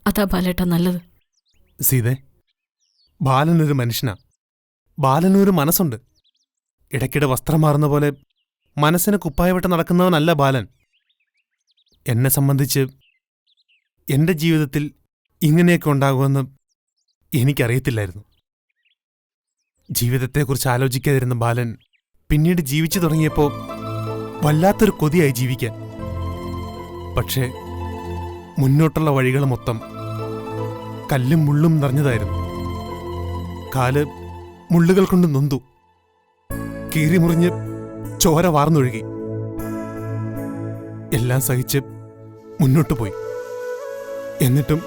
അതാ ബാലേട്ട നല്ലത്. സീതേ, ബാലനൊരു മനുഷ്യനാ. ബാലനൊരു മനസ്സുണ്ട്. ഇടയ്ക്കിടെ വസ്ത്രം മാറുന്ന പോലെ മനസ്സിനെ കുപ്പായവിട്ട് നടക്കുന്നവനല്ല ബാലൻ. എന്നെ സംബന്ധിച്ച് എൻ്റെ ജീവിതത്തിൽ ഇങ്ങനെയൊക്കെ ഉണ്ടാകുമെന്ന് എനിക്കറിയത്തില്ലായിരുന്നു. ജീവിതത്തെക്കുറിച്ച് ആലോചിക്കാതിരുന്ന ബാലൻ പിന്നീട് ജീവിച്ചു തുടങ്ങിയപ്പോൾ വല്ലാത്തൊരു കൊതിയായി ജീവിക്കാൻ. പക്ഷേ മുന്നോട്ടുള്ള വഴികൾ മൊത്തം കല്ലും മുള്ളും നിറഞ്ഞതായിരുന്നു. കാല് മുള്ളുകൾ കൊണ്ട് നൊന്തു. കീറിമുറിഞ്ഞ് ചോര വാർന്നൊഴുകി. എല്ലാം സഹിച്ച് മുന്നോട്ടു പോയി. എന്നിട്ടും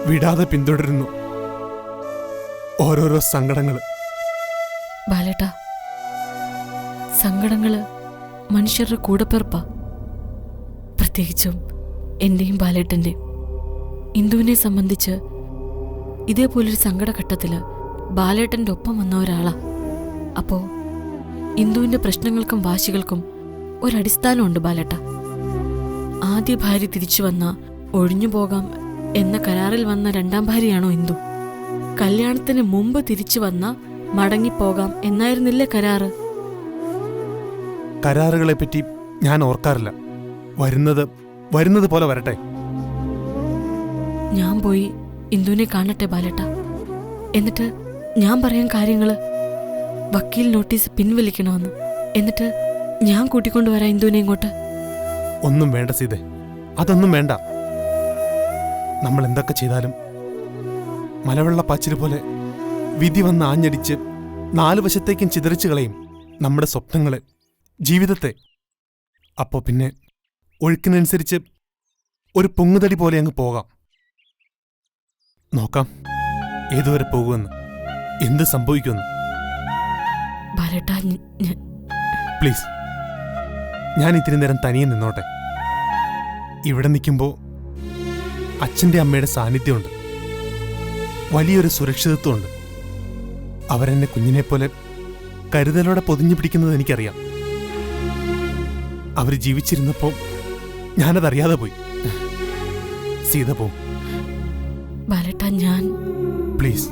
വിടാതെ പിന്തുടരുന്നു ഓരോരോ സങ്കടങ്ങള്. ബാലേട്ട, സങ്കടങ്ങള് മനുഷ്യരുടെ കൂടെപ്പിറപ്പാ. പ്രത്യേകിച്ചും എന്റെയും ബാലേട്ടന്റെയും. ഇന്ദുവിനെ സംബന്ധിച്ച് ഇതേപോലൊരു സങ്കടഘട്ടത്തില് ബാലേട്ടന്റെ ഒപ്പം വന്ന ഒരാളാ. അപ്പോ ഇന്ദുവിന്റെ പ്രശ്നങ്ങൾക്കും വാശികൾക്കും ഒരടിസ്ഥാനമുണ്ട് ബാലേട്ട. ആദ്യ ഭാര്യ തിരിച്ചു വന്ന ഒഴിഞ്ഞു പോകാം എന്ന കരാറിൽ വന്ന രണ്ടാം ഭാര്യയാണോ ഇന്ദു? കല്യാണത്തിന് മുമ്പ് തിരിച്ചു വന്ന മടങ്ങിപ്പോകാം എന്നായിരുന്നില്ലേ കരാറ്? കരാറുകളെപ്പറ്റി ഞാൻ ഓർക്കാറില്ല. വരുന്നത് പോലെ വരട്ടെ. ഞാൻ പോയി ഇന്ദുവിനെ കാണട്ടെ ബാലേട്ട. എന്നിട്ട് ഞാൻ പറയാൻ കാര്യങ്ങള്. വക്കീൽ നോട്ടീസ് പിൻവലിക്കണമെന്ന്. എന്നിട്ട് ഞാൻ കൂട്ടിക്കൊണ്ടുവരാം ഇന്ദുവിനെ ഇങ്ങോട്ട്. ഒന്നും വേണ്ട സീതേ, അതൊന്നും വേണ്ട. നമ്മൾ എന്തൊക്കെ ചെയ്താലും മലവെള്ളപ്പാച്ചിൽ പോലെ വിധി വന്ന് ആഞ്ഞടിച്ച് 4 വശത്തേക്കും ചിതറിച്ചു കളയും നമ്മുടെ സ്വപ്നങ്ങളെ, ജീവിതത്തെ. അപ്പോ പിന്നെ ഒഴുക്കിനനുസരിച്ച് ഒരു പൊങ്ങുതടി പോലെ അങ്ങ് പോകാം. നോക്കാം ഏതുവരെ പോകുമെന്ന്, എന്ത് സംഭവിക്കുമെന്ന്. ബാലേട്ട, പ്ലീസ്, ഞാൻ ഇത്തിരി നേരം തനിയെ നിന്നോട്ടെ. ഇവിടെ നിൽക്കുമ്പോൾ അച്ഛൻ്റെ അമ്മയുടെ സാന്നിധ്യമുണ്ട്, വലിയൊരു സുരക്ഷിതത്വമുണ്ട്. അവരെന്നെ കുഞ്ഞിനെ പോലെ കരുതലോടെ പൊതിഞ്ഞു പിടിക്കുന്നത് എനിക്കറിയാം. അവർ ജീവിച്ചിരുന്നപ്പോൾ ഞാനതറിയാതെ പോയി. സീത പോ ബാലേട്ട. ഞാൻ പ്ലീസ്.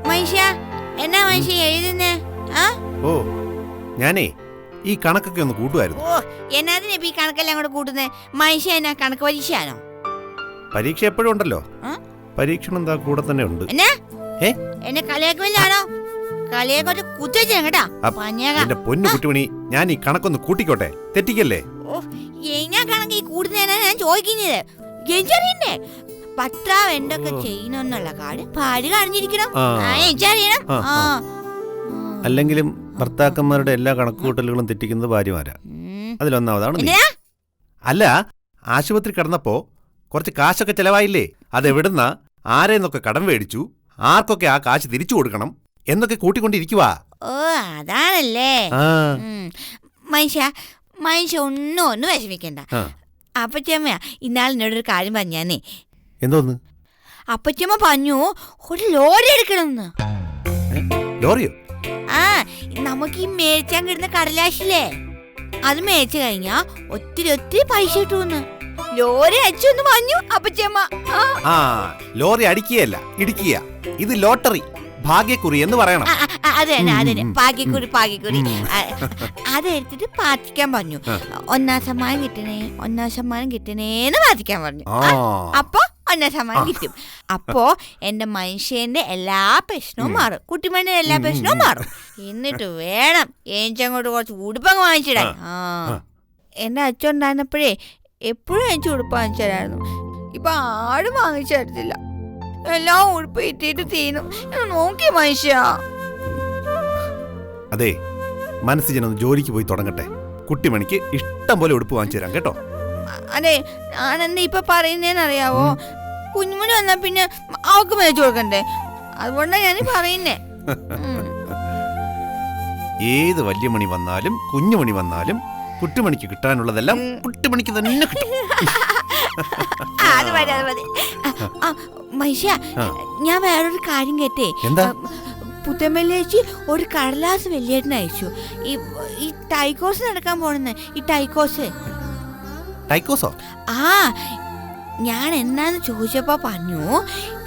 മനുഷ്യ എന്നാ മനുഷ്യ എഴുതുന്നേ? ഓ, ഞാനേ ഈ കണക്കൊക്കെ ഒന്ന് കൂട്ടുമായിരുന്നു. ഓ, എന്നാതിനെ ഈ കണക്കെല്ലാം കൂടെ കൂട്ടുന്നേ? മനുഷ്യ എന്നാ കണക്ക് പരീക്ഷയാണോ? പരീക്ഷ എപ്പോഴും ഉണ്ടല്ലോ. പരീക്ഷണം എന്താ കൂടെ തന്നെ ഉണ്ട്. എന്നെ കളിയാക്കുമല്ലാണോ? കളിയൊക്കെ കുത്തിവെച്ചാ കേട്ടാ. എന്റെ പൊന്നു കുട്ടിമണി, ഞാൻ ഈ കണക്കൊന്ന് കൂട്ടിക്കോട്ടെ, തെറ്റിക്കല്ലേ? ഓ, എന്നാ കണക്ക് ഈ കൂടുന്നതിനാ ഞാൻ ചോദിക്കുന്നത്. എനിക്കറിയണ്ടേ ഭർത്താവ് എന്തൊക്കെ ചെയ്യണമെന്നുള്ള കാര്യം ഭാര്യ അറിഞ്ഞിരിക്കണം. എനിക്കറിയണം. അല്ലെങ്കിലും ഭർത്താക്കന്മാരുടെ എല്ലാ കണക്കുകൂട്ടലുകളും തെറ്റിക്കുന്നത് ഭാര്യമാരാ. അതിലൊന്നാമതാണ് നീ. അല്ല, ആശുപത്രി കിടന്നപ്പോ കുറച്ച് കാശൊക്കെ ചെലവായില്ലേ? അതെവിടുന്ന ആരെന്നൊക്കെ കടം മേടിച്ചു, ആർക്കൊക്കെ ആ കാശ് തിരിച്ചു കൊടുക്കണം എന്നൊക്കെ കൂട്ടിക്കൊണ്ടിരിക്കുവാ. ഓ, അതാണല്ലേ. മനുഷ്യ ഒന്നും വിഷമിക്കണ്ട. അപ്പച്ചമ്മ ഇന്നാൾ എന്നോടൊരു കാര്യം പറഞ്ഞാന്നേ. എന്തോന്ന്? അപ്പച്ചമ്മ പറഞ്ഞു ഒരു ലോറി എടുക്കണമെന്ന്. ലോറിയോ? നമുക്ക് ഈ മേടിച്ചാൻ കിട്ടുന്ന കടലാശില്ലേ, അത് മേടിച്ചു കഴിഞ്ഞാ ഒത്തിരി പൈസ കിട്ടുമെന്ന്. ലോറി അടിച്ചൊന്ന് പറഞ്ഞു അപ്പച്ചമ്മ. ലോറി അടിക്കുകയല്ല, ഇടിക്കുക. ഇത് ലോട്ടറി, ഭാഗ്യക്കുറി എന്ന് പറയണം. അത് തന്നെ ഭാഗ്യക്കുറി. അതെടുത്തിട്ട് പ്രാർത്ഥിക്കാൻ പറഞ്ഞു. ഒന്നാം സമ്മാനം കിട്ടണേന്ന് പ്രാർത്ഥിക്കാൻ പറഞ്ഞു. അപ്പൊ ഒന്നാം സമ്മാനം കിട്ടും. അപ്പോ എന്റെ മനുഷ്യന്റെ എല്ലാ പ്രശ്നവും മാറും, കുട്ടിമണിയുടെ എല്ലാ പ്രശ്നവും മാറും. എന്നിട്ട് വേണം എനിക്കങ്ങോട്ട് കുറച്ച് ഉടുപ്പങ്ങ് വാങ്ങിച്ചിടാൻ. എന്റെ അച്ഛൻ ഉണ്ടായിരുന്നപ്പോഴേ എപ്പോഴും എനിക്ക് ഉടുപ്പ് വാങ്ങിച്ചു തരായിരുന്നു. ഇപ്പൊ ആരും വാങ്ങിച്ചു തരത്തില്ല. എല്ലാം ഉടുപ്പ് ഇട്ടിട്ട് തീരും. നോക്കിയ മനുഷ്യ. അതെ, മനസ്സ് ജനൊന്ന് ജോലിക്ക് പോയി തുടങ്ങട്ടെ. കുട്ടിമണിക്ക് ഇഷ്ടം പോലെ ഉടുപ്പ് വാങ്ങിച്ചു തരാം കേട്ടോ. അതെ, ഞാനെന്താ ഇപ്പൊ പറയുന്നേന്നറിയാവോ? കുഞ്ഞുമണി വന്നാ പിന്നെ അവക്ക് മേടിച്ചു കൊടുക്കണ്ടേ? അതുകൊണ്ടാ ഞാൻ പറയുന്നേ. ഏത് വലിയ മണി വന്നാലും കുഞ്ഞുമണി വന്നാലും കുട്ടിമണിക്ക് കിട്ടാനുള്ളതെല്ലാം കുട്ടിമണിക്ക് തന്നെ കിട്ടും. അത് മതി. മനുഷ്യ, ഞാൻ വേറൊരു കാര്യം കേട്ടേ. എന്താ? പുത്തമ്പല്ലേച്ചി ഒരു കടലാസ് വെള്ളിയേട്ടന് അയച്ചു. ഈ ടൈക്കോസ് നടക്കാൻ പോണെന്ന്. ഈ ടൈക്കോസോ? ഞാൻ എന്നാന്ന് ചോദിച്ചപ്പോ പറഞ്ഞു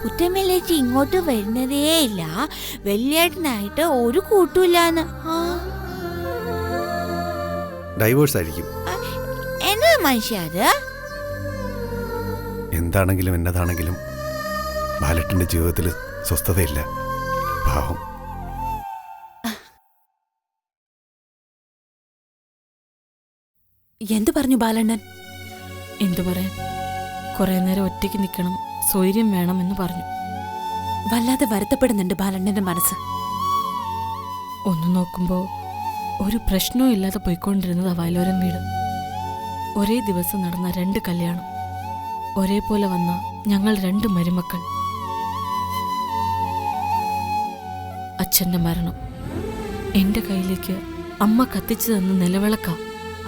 പുത്തമ്പല്ലേച്ചി ഇങ്ങോട്ട് വരുന്നതേ ഇല്ല, വെള്ളിയേട്ടനായിട്ട് ഒരു കൂട്ടുമില്ലാന്ന്. ഡൈവേഴ്സ് ആയിരിക്കും. എന്താ മനുഷ്യ അത്? എന്താണെങ്കിലും എന്നതാണെങ്കിലും ബാലട്ടന്റെ ജീവിതത്തിൽ സ്വസ്ഥതയില്ല. പാവം. എന്തു പറഞ്ഞു ബാലണ്ണൻ? എന്തു പറയാൻ, കുറെ നേരം ഒറ്റയ്ക്ക് നിൽക്കണം, സ്വൈര്യം വേണമെന്ന് പറഞ്ഞു. വല്ലാതെ വരുത്തപ്പെടുന്നുണ്ട് ബാലണ്ണന്റെ മനസ്സ്. ഒന്ന് നോക്കുമ്പോ ഒരു പ്രശ്നവും ഇല്ലാതെ പോയിക്കൊണ്ടിരുന്നത് വയലോരം വീട്. ഒരേ ദിവസം നടന്ന 2 കല്യാണം, ഒരേപോലെ വന്ന ഞങ്ങൾ 2 മരുമക്കൾ. അച്ഛന്റെ മരണം. എന്റെ കയ്യിലേക്ക് അമ്മ കത്തിച്ചു തന്ന നിലവിളക്ക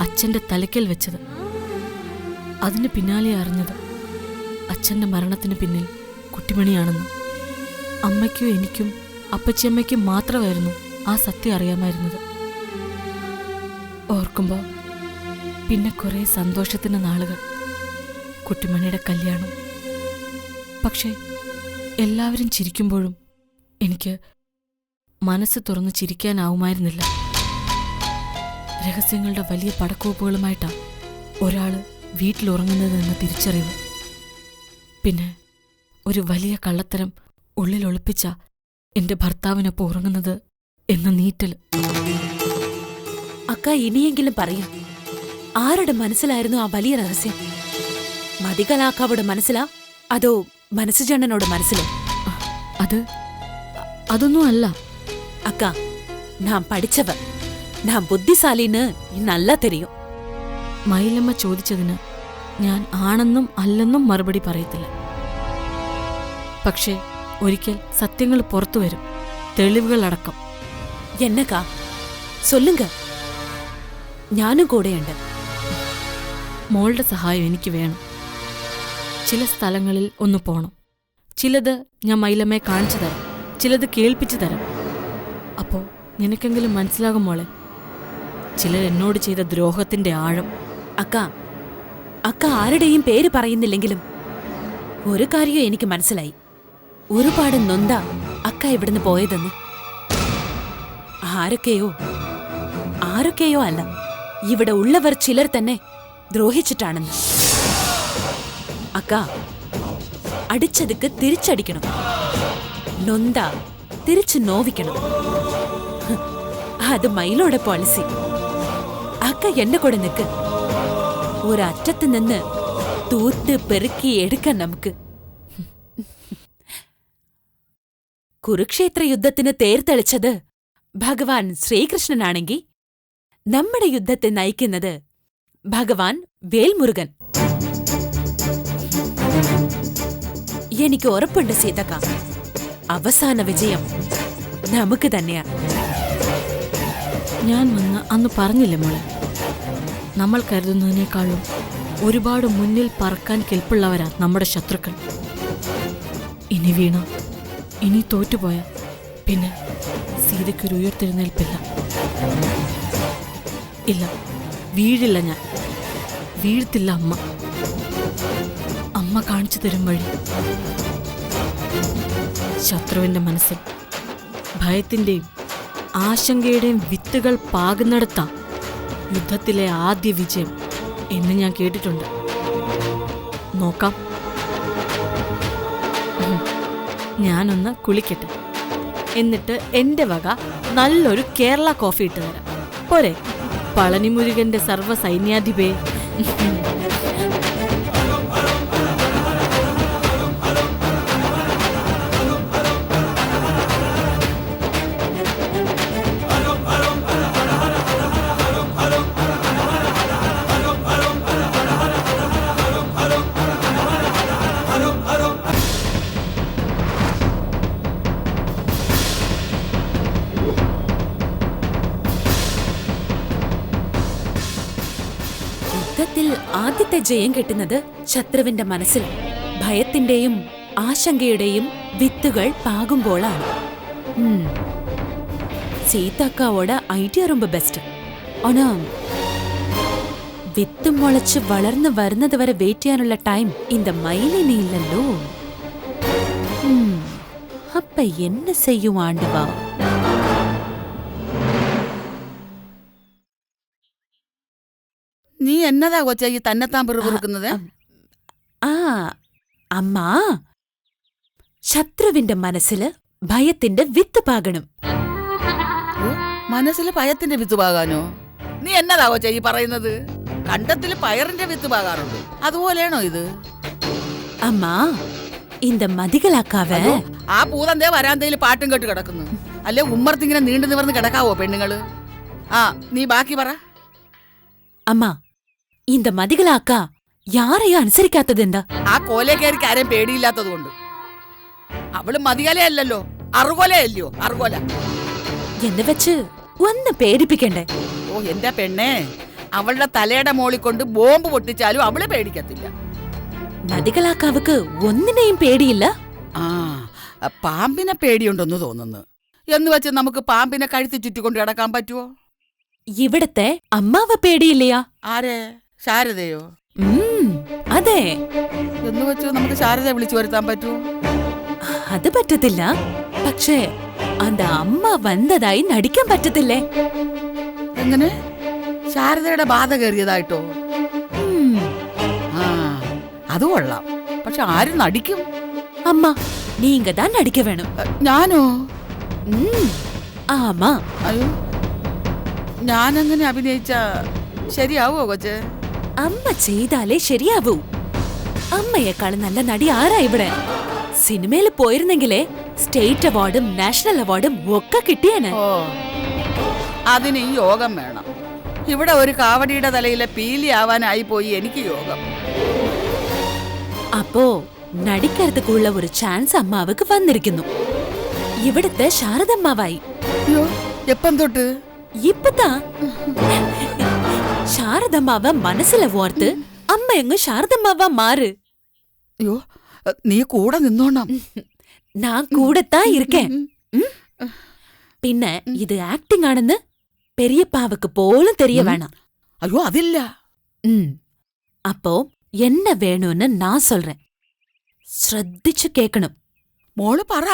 അച്ഛന്റെ തലയ്ക്കൽ വെച്ചത്. അതിന് പിന്നാലെ അറിഞ്ഞത് അച്ഛന്റെ മരണത്തിന് പിന്നിൽ കുട്ടിമണിയാണെന്ന്. അമ്മയ്ക്കും എനിക്കും അപ്പച്ചിയമ്മയ്ക്കും മാത്രമായിരുന്നു ആ സത്യം അറിയാമായിരുന്നത്. ഓർക്കുമ്പോൾ പിന്നെ കുറേ സന്തോഷത്തിന്റെ നാളുകൾ, കുട്ടിമണിയുടെ കല്യാണം. പക്ഷേ എല്ലാവരും ചിരിക്കുമ്പോഴും എനിക്ക് മനസ്സ് തുറന്ന് ചിരിക്കാനാവുമായിരുന്നില്ല. രഹസ്യങ്ങളുടെ വലിയ പടക്കോപ്പുകളുമായിട്ടാണ് ഒരാള് വീട്ടിലുറങ്ങുന്നതെന്ന് തിരിച്ചറിവ്. പിന്നെ ഒരു വലിയ കള്ളത്തരം ഉള്ളിൽ ഒളിപ്പിച്ച എന്റെ ഭർത്താവിനൊപ്പം ഉറങ്ങുന്നത് എന്ന നീറ്റല്. അക്ക ഇനിയെങ്കിലും പറയൂ, ആരുടെ മനസ്സിലായിരുന്നു ആ വലിയ രഹസ്യം? മതികലാക്കാവോട് മനസ്സിലാ അതോ മനസ്സുജണ്ണനോട് മനസ്സിലോ? അതൊന്നും അല്ല அக்கா நான் படிச்சவ நான் புத்திசாலின்னு நல்லா தெரியும். മയിലമ്മ ചോദിച്ചതിന് ഞാൻ ആണെന്നും അല്ലെന്നും മറുപടി പറയത്തില്ല. പക്ഷേ ഒരിക്കൽ സത്യങ്ങൾ പുറത്തു വരും, തെളിവുകളടക്കം. എന്നക്കാ சொல்லுங்க, ഞാനും കൂടെയുണ്ട്. മോളുടെ സഹായം എനിക്ക് വേണം. ചില സ്ഥലങ്ങളിൽ ഒന്ന് പോണം. ചിലത് ഞാൻ മയിലമ്മയെ കാണിച്ചു തരാം, ചിലത് കേൾപ്പിച്ചു തരാം. അപ്പോ നിനക്കെങ്കിലും മനസ്സിലാകും മോളെ, ചിലർ എന്നോട് ചെയ്ത ദ്രോഹത്തിന്റെ ആഴം. അക്ക ആരുടെയും പേര് പറയുന്നില്ലെങ്കിലും ഒരു കാര്യം എനിക്ക് മനസ്സിലായി. ഒരുപാട് നൊന്ത അക്ക ഇവിടുന്ന് പോയതെന്ന്. ആരൊക്കെയോ അല്ല, ഇവിടെ ഉള്ളവർ ചിലർ തന്നെ ദ്രോഹിച്ചിട്ടാണെന്ന്. അക്ക അടിച്ചതുക്ക് തിരിച്ചടിക്കണം, നൊന്ത തിരിച്ചു നോവിക്കണം. അത് മയിലോടെ പോളിസി. അക്ക എന്നെ കൂടെ നിൽക്ക്. ഒരറ്റത്ത് നിന്ന് തൂത്ത് പെറുക്കി എടുക്കാൻ നമുക്ക്. കുരുക്ഷേത്ര യുദ്ധത്തിന് തേർത്തെളിച്ചത് ഭഗവാൻ ശ്രീകൃഷ്ണനാണെങ്കിൽ നമ്മുടെ യുദ്ധത്തെ നയിക്കുന്നത് ഭഗവാൻ വേൽമുരുകൻ. എനിക്ക് ഉറപ്പുണ്ട് സീതക്ക, അവസാന വിജയം നമുക്ക് തന്നെയാ. ഞാൻ വന്ന് അന്ന് പറഞ്ഞില്ലേ മോളെ, നമ്മൾ കരുതുന്നതിനേക്കാളും ഒരുപാട് മുന്നിൽ പറക്കാൻ കെൽപ്പുള്ളവരാ നമ്മുടെ ശത്രുക്കൾ. ഇനി വീണ, ഇനി തോറ്റുപോയ പിന്നെ സീതയ്ക്കൊരു ഉയർത്തെഴുന്നേൽപ്പില്ല. ഇല്ല, വീഴില്ല ഞാൻ, വീഴ്ത്തില്ല അമ്മ. അമ്മ കാണിച്ചു തരും വഴി. ശത്രുവിന്റെ മനസ്സിൽ ഭയത്തിന്റെയും ആശങ്കയുടെയും വിത്തുകൾ പാകുന്നിടത്താ യുദ്ധത്തിലെ ആദ്യ വിജയം എന്ന് ഞാൻ കേട്ടിട്ടുണ്ട്. നോക്കാം. ഞാനൊന്ന് കുളിക്കട്ടെ, എന്നിട്ട് എന്റെ വക നല്ലൊരു കേരള കോഫി ഇട്ട് തരാം. പോരെ പളനിമുരുകന്റെ സർവ്വ സൈന്യാധിപേ. യുദ്ധത്തിൽ ആദ്യത്തെ ജയം കിട്ടുന്നത് ശത്രുവിന്റെ മനസ്സിൽ ഭയത്തിന്റെയും ആശങ്കയുടെയും വിത്തുകൾ പാകുമ്പോഴാണ്. സീതക്കാവോட ഐഡിയ ரொம்ப பெஸ்ட். ஆனா വിത്ത് മുളച്ച് വളർന്നു വരുന്നത് വരെ വെയിറ്റ് ചെയ്യാനുള്ള ടൈം இந்த മയിലിന് ഇല്ലല്ലോ. അപ്പ என்ன செய்யும் ஆண்டவா? നീ എന്നതാ കൊച്ചാ ഈ തന്നെത്താൻ പിറുപിറുക്കുന്നത്? അമ്മ, ശത്രുവിന്റെ മനസ്സില് ഭയത്തിന്റെ വിത്ത് പാകണം. മനസ്സിൽ ഭയത്തിന്റെ വിത്ത് പാകാനോ? നീ എന്നതാ കൊച്ചാ ഈ പറയുന്നത്? കണ്ടത്തില് പയറിന്റെ വിത്ത് പാകാറുണ്ട്, അതുപോലെയാണോ ഇത്? അമ്മ, இந்த മതികളാക്കാവ ആ പൂതന്തേ വരാന്തയിൽ പാട്ടും കേട്ട് കിടക്കുന്നു. അല്ലെ ഉമ്മർത്തിങ്ങനെ നീണ്ടു നിവർന്ന് കിടക്കാവോ പെണ്ണുങ്ങള്? നീ ബാക്കി പറ. അമ്മ, இந்த മതികളാക്ക യാരെയും അനുസരിക്കാത്തതെന്താ? ആ കോലേക്കാരിക്ക് ആരെയും പേടിയില്ലാത്തത് കൊണ്ട്. അവള് മതികലയല്ലോ, അറുകൊലയല്ലയോ? അറുകൊല എന്ന് വെച്ച് ഒന്ന് പേടിപ്പിക്കണ്ടേ? ഓ എന്റെ പെണ്ണേ, അവളുടെ തലയുടെ മോളിൽ കൊണ്ട് ബോംബ് പൊട്ടിച്ചാലും അവള് പേടിക്കത്തില്ല. മതികളാക്കാവക്ക് ഒന്നിനെയും പേടിയില്ല. പാമ്പിനെ പേടിയുണ്ടെന്ന് തോന്നുന്നു. എന്ന് വെച്ച് നമുക്ക് പാമ്പിനെ കഴുത്തി ചുറ്റിക്കൊണ്ട് കിടക്കാൻ പറ്റുമോ? ഇവിടത്തെ അമ്മാവ പേടിയില്ലയാ? ആരെ? ശാരദയോ? അതെ. എന്ന് വെച്ച് നമുക്ക് ശാരദയെ വിളിച്ചു വരുത്താൻ പറ്റുമോ? അത് പറ്റത്തില്ല. പക്ഷേ அந்த അമ്മ വന്നതായി നടിക്കാൻ പറ്റത്തില്ലേ? എങ്ങനെ? ശാരദയുടെ ബാധ കയറിയതായിട്ടോ? അത് കൊള്ളാം. പക്ഷെ ആര് നടിക്കും? അമ്മ, നീങ്ക താൻ നടിക്ക വേണം. ഞാനോ? ആമാ. അയ്യോ, ഞാനങ്ങനെ അഭിനയിച്ച ശരിയാവോ കൊച്ചേ? അമ്മ ചെയ്താലേ ശരിയാവൂ. അമ്മയെക്കാളും നല്ല നടി ആരാ ഇവിടെ? സിനിമയിൽ പോയിരുന്നെങ്കിലേ സ്റ്റേറ്റ് അവാർഡും നാഷണൽ അവാർഡും ഒക്കെ കിട്ടിയേനെ. ഓ, അതിന് ഈ യോഗം വേണം. ഇവിടെ ഒരു കാവടിയുടെ തലയിലെ പീലി ആവാനായി പോയി എനിക്ക് യോഗം. അപ്പോ നടിക്കരുതുള്ള ഒരു ചാൻസ് അമ്മാവക്ക് വന്നിരിക്കുന്നു. ഇവിടുത്തെ ശാരദമ്മാവായി. അയ്യോ, എപ്പം തൊട്ട്? ഇപ്പത്താ ശാരദമ്മാവ മനസ്സിലെ ഓർത്ത് അമ്മയങ്ങ് ശാരദമ്മാവ മാറ്. അയ്യോ, നീ കൂടെ നിന്നോണം. ഞാൻ കൂടത്താ ഇരിക്കേ. പിന്നെ ഇത് ആക്ടിംഗ് ആണെന്ന് പെരിയപ്പാവക്ക് പോലും തെரிய വേണം. അയ്യോ, അതില്ല. അപ്പോ എന്നെ വേണൂന്ന് ഞാൻ சொல்றேன். ശ്രദ്ധിച്ചു കേക്കണം. മോള് പറ.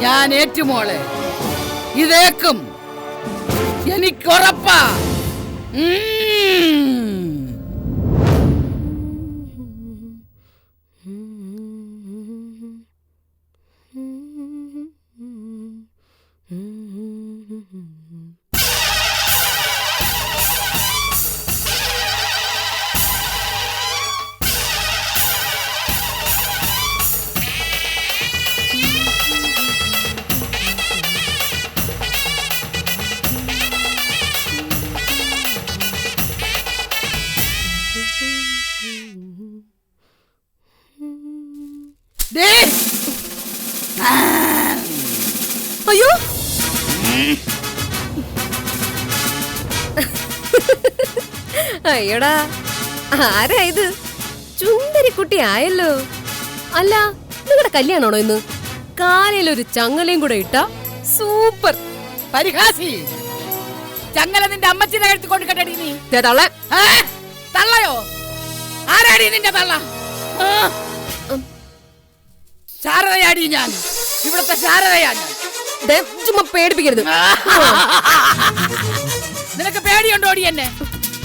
ഞാൻ ഏറ്റുമോളെ, ഇതേക്കും എനിക്കുറപ്പാ. അയ്യോ, അയ്യടാ, ആരാ ഇത്? ചുണ്ടരിക്കുട്ടി ആയല്ലോ. അല്ല, നിങ്ങളുടെ കല്യാണമാണോ ഇന്ന്? കാലയിലൊരു ചങ്ങലയും കൂടെ ഇട്ട സൂപ്പർ. പരിഹാസി, ചങ്ങല നിന്റെ അമ്മച്ചിനെ കഴുത്തി കൊണ്ട് കെട്ടടി. നീ തള്ള. തള്ളയോ? ആരാടി നിന്റെ തള്ള? ശാരദയാടി ഞാൻ, ഇവിടുത്തെ ശാരദയാ ഞാൻ. ചുമ്മാ പേടിപ്പിക്കരുത്. നിനക്ക് പേടിയുണ്ടോടി? എന്നെ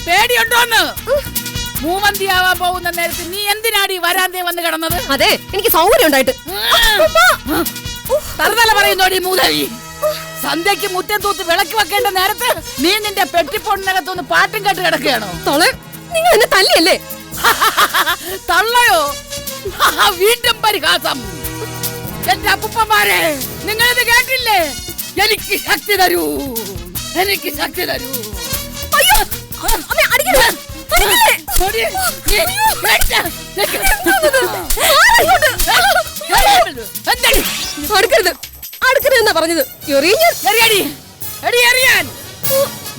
പേടിയുണ്ടോന്ന്? മൂവന്തിയാവാൻ പോകുന്ന നേരത്ത് നീ എന്തിനാടി വരാന്തേ വന്ന് കിടന്നത്? അതെ, എനിക്ക് സൗകര്യം ഉണ്ടായിട്ട്. തറുതല പറയുന്നോടി മൂതവി. സന്ധ്യക്ക് മുറ്റം തൂത്ത് വിളക്ക് വെക്കേണ്ട നേരത്ത് നീ നിന്റെ പെട്ടിപ്പൊണ്ണിനകത്തൊന്ന് പാട്ടും കേട്ട് കിടക്കുകയാണോ? നിങ്ങൾ എന്നെ തല്ലിയല്ലേ? തള്ളയോ? വീണ്ടും പരിഹാസം. എന്റെ അപ്പുപ്പന്മാരെ, നിങ്ങളിത് കേട്ടില്ലേ? എനിക്ക് ശക്തി തരൂ, എനിക്ക് ശക്തി തരൂ. അടുക്കരുതെന്നാ പറഞ്ഞത്.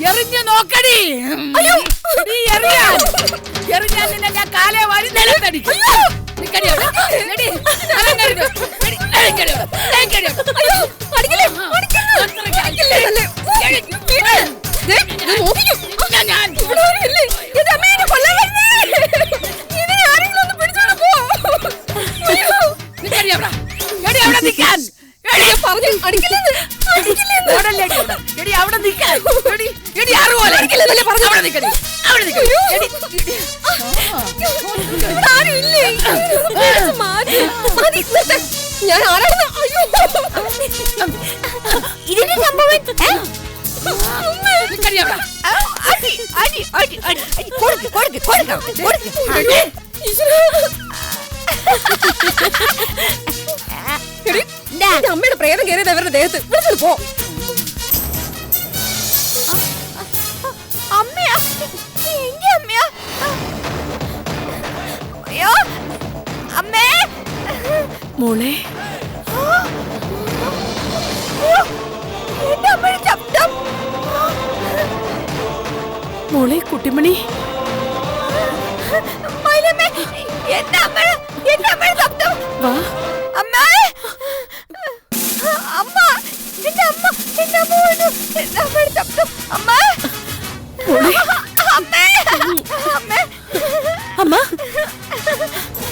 എറിഞ്ഞു നോക്കടി. എറിഞ്ഞാൽ നിന്നെ ഞാൻ കാലേ വാരി നിലത്തടിക്കും. ഞാൻ ആരാണെന്ന് ഇതിന്റെ സംഭവം അമ്മയുടെ പ്രേതം കയറിയത് അവരുടെ ദേഹത്ത്. വിളിച്ചത് പോ. അമ്മയാ? എന്റെ അമ്മയാ? അയ്യോ അമ്മേ. മോളെ, എന്റെ അമ്മയുടെ ശബ്ദം. മോളെ കുട്ടിമണി. മൈലമ്മേ, എന്റെ അമ്മയുടെ ശബ്ദം. വാ. അമ്മേ, അമ്മ, എന്റെ അമ്മ, എന്റെ അമ്മ വന്നു. എന്റെ അമ്മയുടെ ശബ്ദം. അമ്മ, മോളെ. അമ്മേ, അമ്മേ, അമ്മ.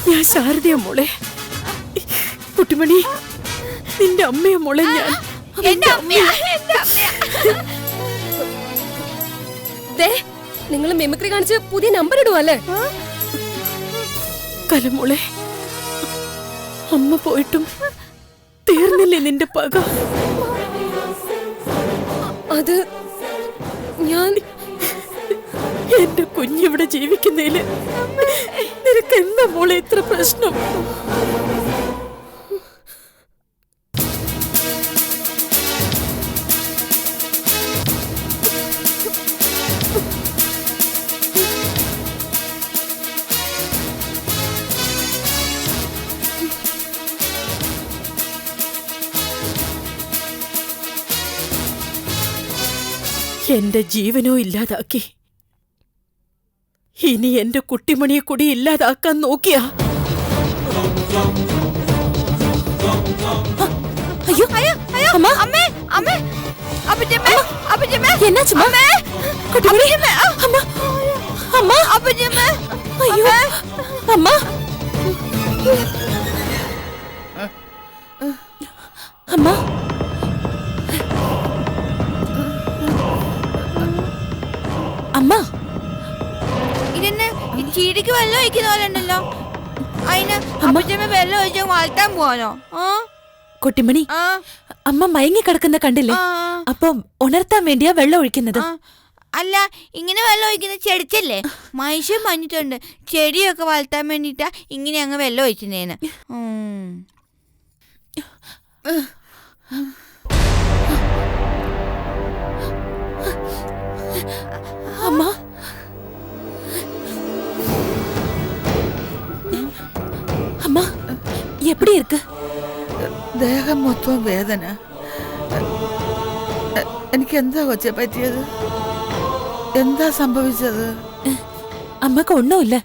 ഞാൻ ശാരദയ മോളെ. കുട്ടിമണി, നിന്റെ അമ്മയെ മോളെ ഞാൻ. എന്റെ അമ്മയാ, എന്റെ അമ്മയാ. ദേ, നിങ്ങൾ മിമിക്രി കാണിച്ച് പുതിയ നമ്പർ ഇടുവല്ലേ? കലമോളെ, അമ്മ പോയിട്ടും തീർന്നില്ലേ നിന്റെ പക? അത് ഞാൻ എന്റെ കുഞ്ഞിവിടെ ജീവിക്കുന്നതില് നിനക്ക് എന്താ മോളെ ഇത്ര പ്രശ്നം? എന്റെ ജീവനോ ഇല്ലാതാക്കി ഇനി എന്റെ കുട്ടിമണിയെ കൂടി ഇല്ലാതാക്കാൻ നോക്കിയാ? അയ്യോ അയ്യോ അയ്യോ അമ്മേ അമ്മേ അപ്പച്ചമ്മേ അപ്പച്ചമ്മേ എന്നാ അമ്മേ കുട്ടിമണി, അമ്മ അമ്മ അപ്പച്ചമ്മേ അയ്യോ അമ്മ അമ്മ അമ്മ ഇതെന്നെ ചീടിക്ക് വെള്ളം ഒഴിക്കുന്ന പോലെ ഉണ്ടല്ലോ. അതിന് അപ്പച്ചമ്മ വെള്ളം ഒഴിച്ച് വളർത്താൻ പോവാനോ? കുട്ടിമണി, അമ്മ മയങ്ങി കിടക്കുന്ന കണ്ടില്ലേ? അപ്പം ഉണർത്താൻ വേണ്ടിയാ വെള്ളം ഒഴിക്കുന്നത്. അല്ല, ഇങ്ങനെ വെള്ളം ഒഴിക്കുന്ന ചെടിച്ചല്ലേ? മനുഷ്യൻ പറഞ്ഞിട്ടുണ്ട് ചെടിയൊക്കെ വളർത്താൻ വേണ്ടിട്ടാ ഇങ്ങനെ അങ്ങ് വെള്ളം ഒഴിക്കുന്നേന്ന്. അമ്മ അമ്മ எப்படி இருக்கு? ദേഹം മൊത്തം വേദന. എനിക്ക് എന്താ കൊച്ചെ പറ്റിയത്? എന്താ സംഭവിച്ചത്? അമ്മക്ക് ഒന്നുമില്ല.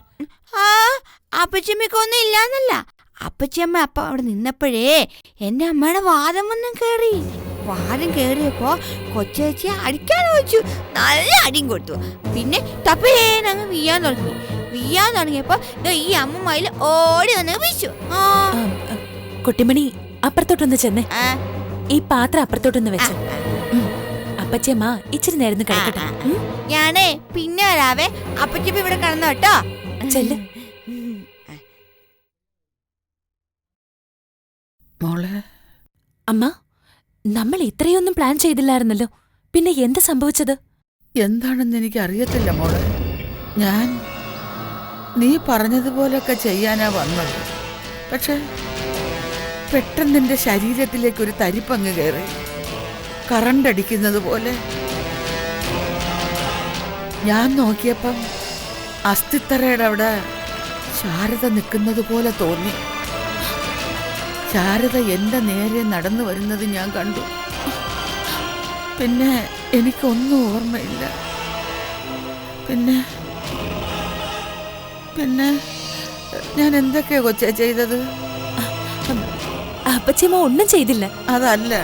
അപ്പച്ചമ്മക്കൊന്നും ഇല്ലാന്നല്ല. അപ്പച്ചമ്മ അപ്പ അവിടെ നിന്നപ്പോഴേ എന്റെ അമ്മയുടെ വാദം വന്നും കേറി. വാദം കേറിയപ്പോ കൊച്ചേച്ചി അടിക്കാൻ വെച്ചു. നല്ല അടിയും കൊടുത്തു. പിന്നെ തപ്പേനങ്ങ് വീയാൻ തുടങ്ങിയപ്പോ ഈ അമ്മമ്മയിൽ ഓടി വന്ന് വിളിച്ചു. കുട്ടിമണി, അപ്പുറത്തോട്ടൊന്ന് ചെന്നേ. ഈ പാത്രം അപ്പുറത്തോട്ടൊന്ന് വെച്ചു. അപ്പച്ചമ്മ ഇച്ചിരി നേരം കഴിക്കട്ടെ. ഞാനേ പിന്നെ വരാവേ. അപ്പച്ചമ്മ ഇവിടെ കിടന്നു കേട്ടോ. ചെല്ല്. മോളെ, അമ്മ, നമ്മൾ ഇത്രയൊന്നും പ്ലാൻ ചെയ്തില്ലായിരുന്നല്ലോ. പിന്നെ എന്ത് സംഭവിച്ചത്? എന്താണെന്ന് എനിക്ക് അറിയത്തില്ല മോളെ. ഞാൻ നീ പറഞ്ഞതുപോലൊക്കെ ചെയ്യാനാ വന്നത്. പക്ഷെ പെട്ടെന്ന് എൻ്റെ ശരീരത്തിലേക്ക് ഒരു തരിപ്പങ്ങ് കയറി, കറണ്ട് അടിക്കുന്നത് പോലെ. ഞാൻ നോക്കിയപ്പം അസ്ഥിത്തറയുടെ അവിടെ ശാരദ നിൽക്കുന്നത് പോലെ തോന്നി. ശാരദ എൻ്റെ നേരെ നടന്നു വരുന്നത് ഞാൻ കണ്ടു. പിന്നെ എനിക്കൊന്നും ഓർമ്മയില്ല. പിന്നെ പിന്നെ ഞാൻ എന്തൊക്കെയാ കൊച്ചേ ചെയ്തത്? അപ്പച്ചമ്മ ഒന്നും ചെയ്തില്ല. അതല്ല,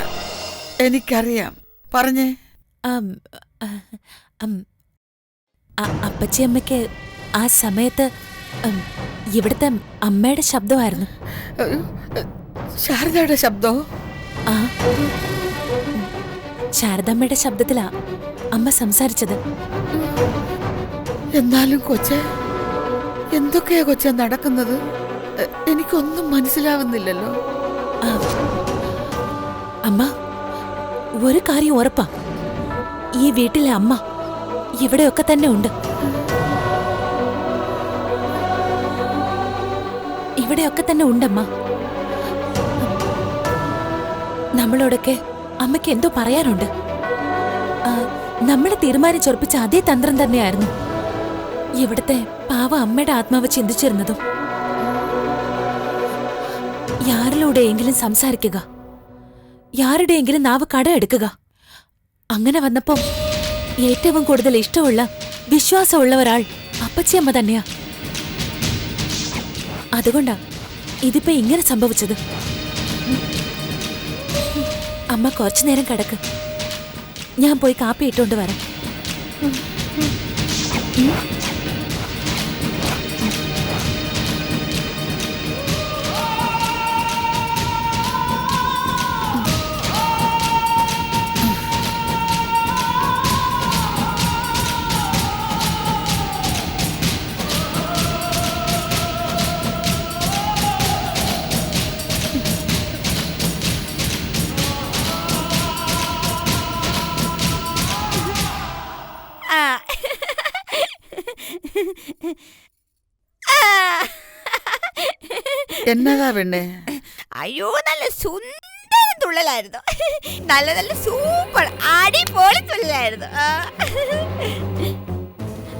എനിക്കറിയാം. പറഞ്ഞേ. അപ്പച്ചിയമ്മയ്ക്ക് ആ സമയത്ത് ഇവിടുത്തെ അമ്മയുടെ ശബ്ദമായിരുന്നു. ശാരദയുടെ ശബ്ദോ? ആ, ശാരദമ്മയുടെ ശബ്ദത്തിലാ അമ്മ സംസാരിച്ചത്. എന്നാലും കൊച്ചേ, എന്തൊക്കെയാ കൊച്ചേ നടക്കുന്നത്? എനിക്കൊന്നും മനസ്സിലാവുന്നില്ലല്ലോ. അമ്മ, ഒരു കാര്യം ഉറപ്പാ, ഈ വീട്ടിലെ അമ്മ ഇവിടെയൊക്കെ തന്നെ ഉണ്ട്. ഇവിടെയൊക്കെ തന്നെ ഉണ്ടമ്മ. നമ്മളോടൊക്കെ അമ്മയ്ക്ക് എന്തോ പറയാനുണ്ട്. നമ്മളെ തീരുമാനിച്ചുറപ്പിച്ച അതേ തന്ത്രം തന്നെയായിരുന്നു ഇവിടുത്തെ പാവ അമ്മയുടെ ആത്മാവ് ചിന്തിച്ചിരുന്നതും. യാരിലൂടെയെങ്കിലും സംസാരിക്കുക, യാരുടെയെങ്കിലും നാവ് കടമെടുക്കുക. അങ്ങനെ വന്നപ്പം ഏറ്റവും കൂടുതൽ ഇഷ്ടമുള്ള, വിശ്വാസമുള്ള ഒരാൾ അപ്പച്ചിയമ്മ തന്നെയാ. അതുകൊണ്ടാ ഇതിപ്പോ ഇങ്ങനെ സംഭവിച്ചത്. അമ്മ കുറച്ചു നേരം കിടക്ക്, ഞാൻ പോയി കാപ്പി ഇട്ടുകൊണ്ട് വരാം. എന്നതാ പെണ്ണേ? അയ്യോ നല്ല സുന്ദര തുള്ളലായിരുന്നു. നല്ല നല്ല സൂപ്പർ അടിപൊളി തുള്ളലായിരുന്നു.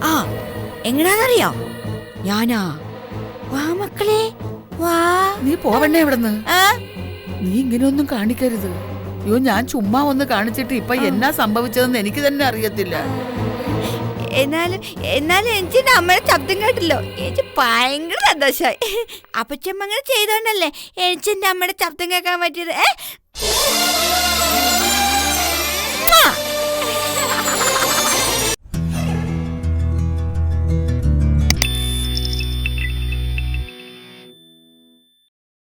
ആ എങ്ങനാന്നറിയോ? ഞാനാ വാ മക്കളെ വാ. നീ പോവണ്ണേ ഇവിടുന്ന്. നീ ഇങ്ങനെയൊന്നും കാണിക്കരുത്. അയ്യോ ഞാൻ ചുമ്മാ ഒന്ന് കാണിച്ചിട്ട് ഇപ്പൊ എന്നാ സംഭവിച്ചതെന്ന് എനിക്ക് തന്നെ അറിയത്തില്ല. എന്നാലും എനിക്ക് നമ്മുടെ ശബ്ദം കേട്ടല്ലോ, എനിക്ക് ഭയങ്കര സന്തോഷമായി. അപ്പച്ചമ്മ അങ്ങനെ ചെയ്തോണ്ടല്ലേ എനിക്ക് എന്റെ അമ്മയുടെ ശബ്ദം കേൾക്കാൻ പറ്റിയത്.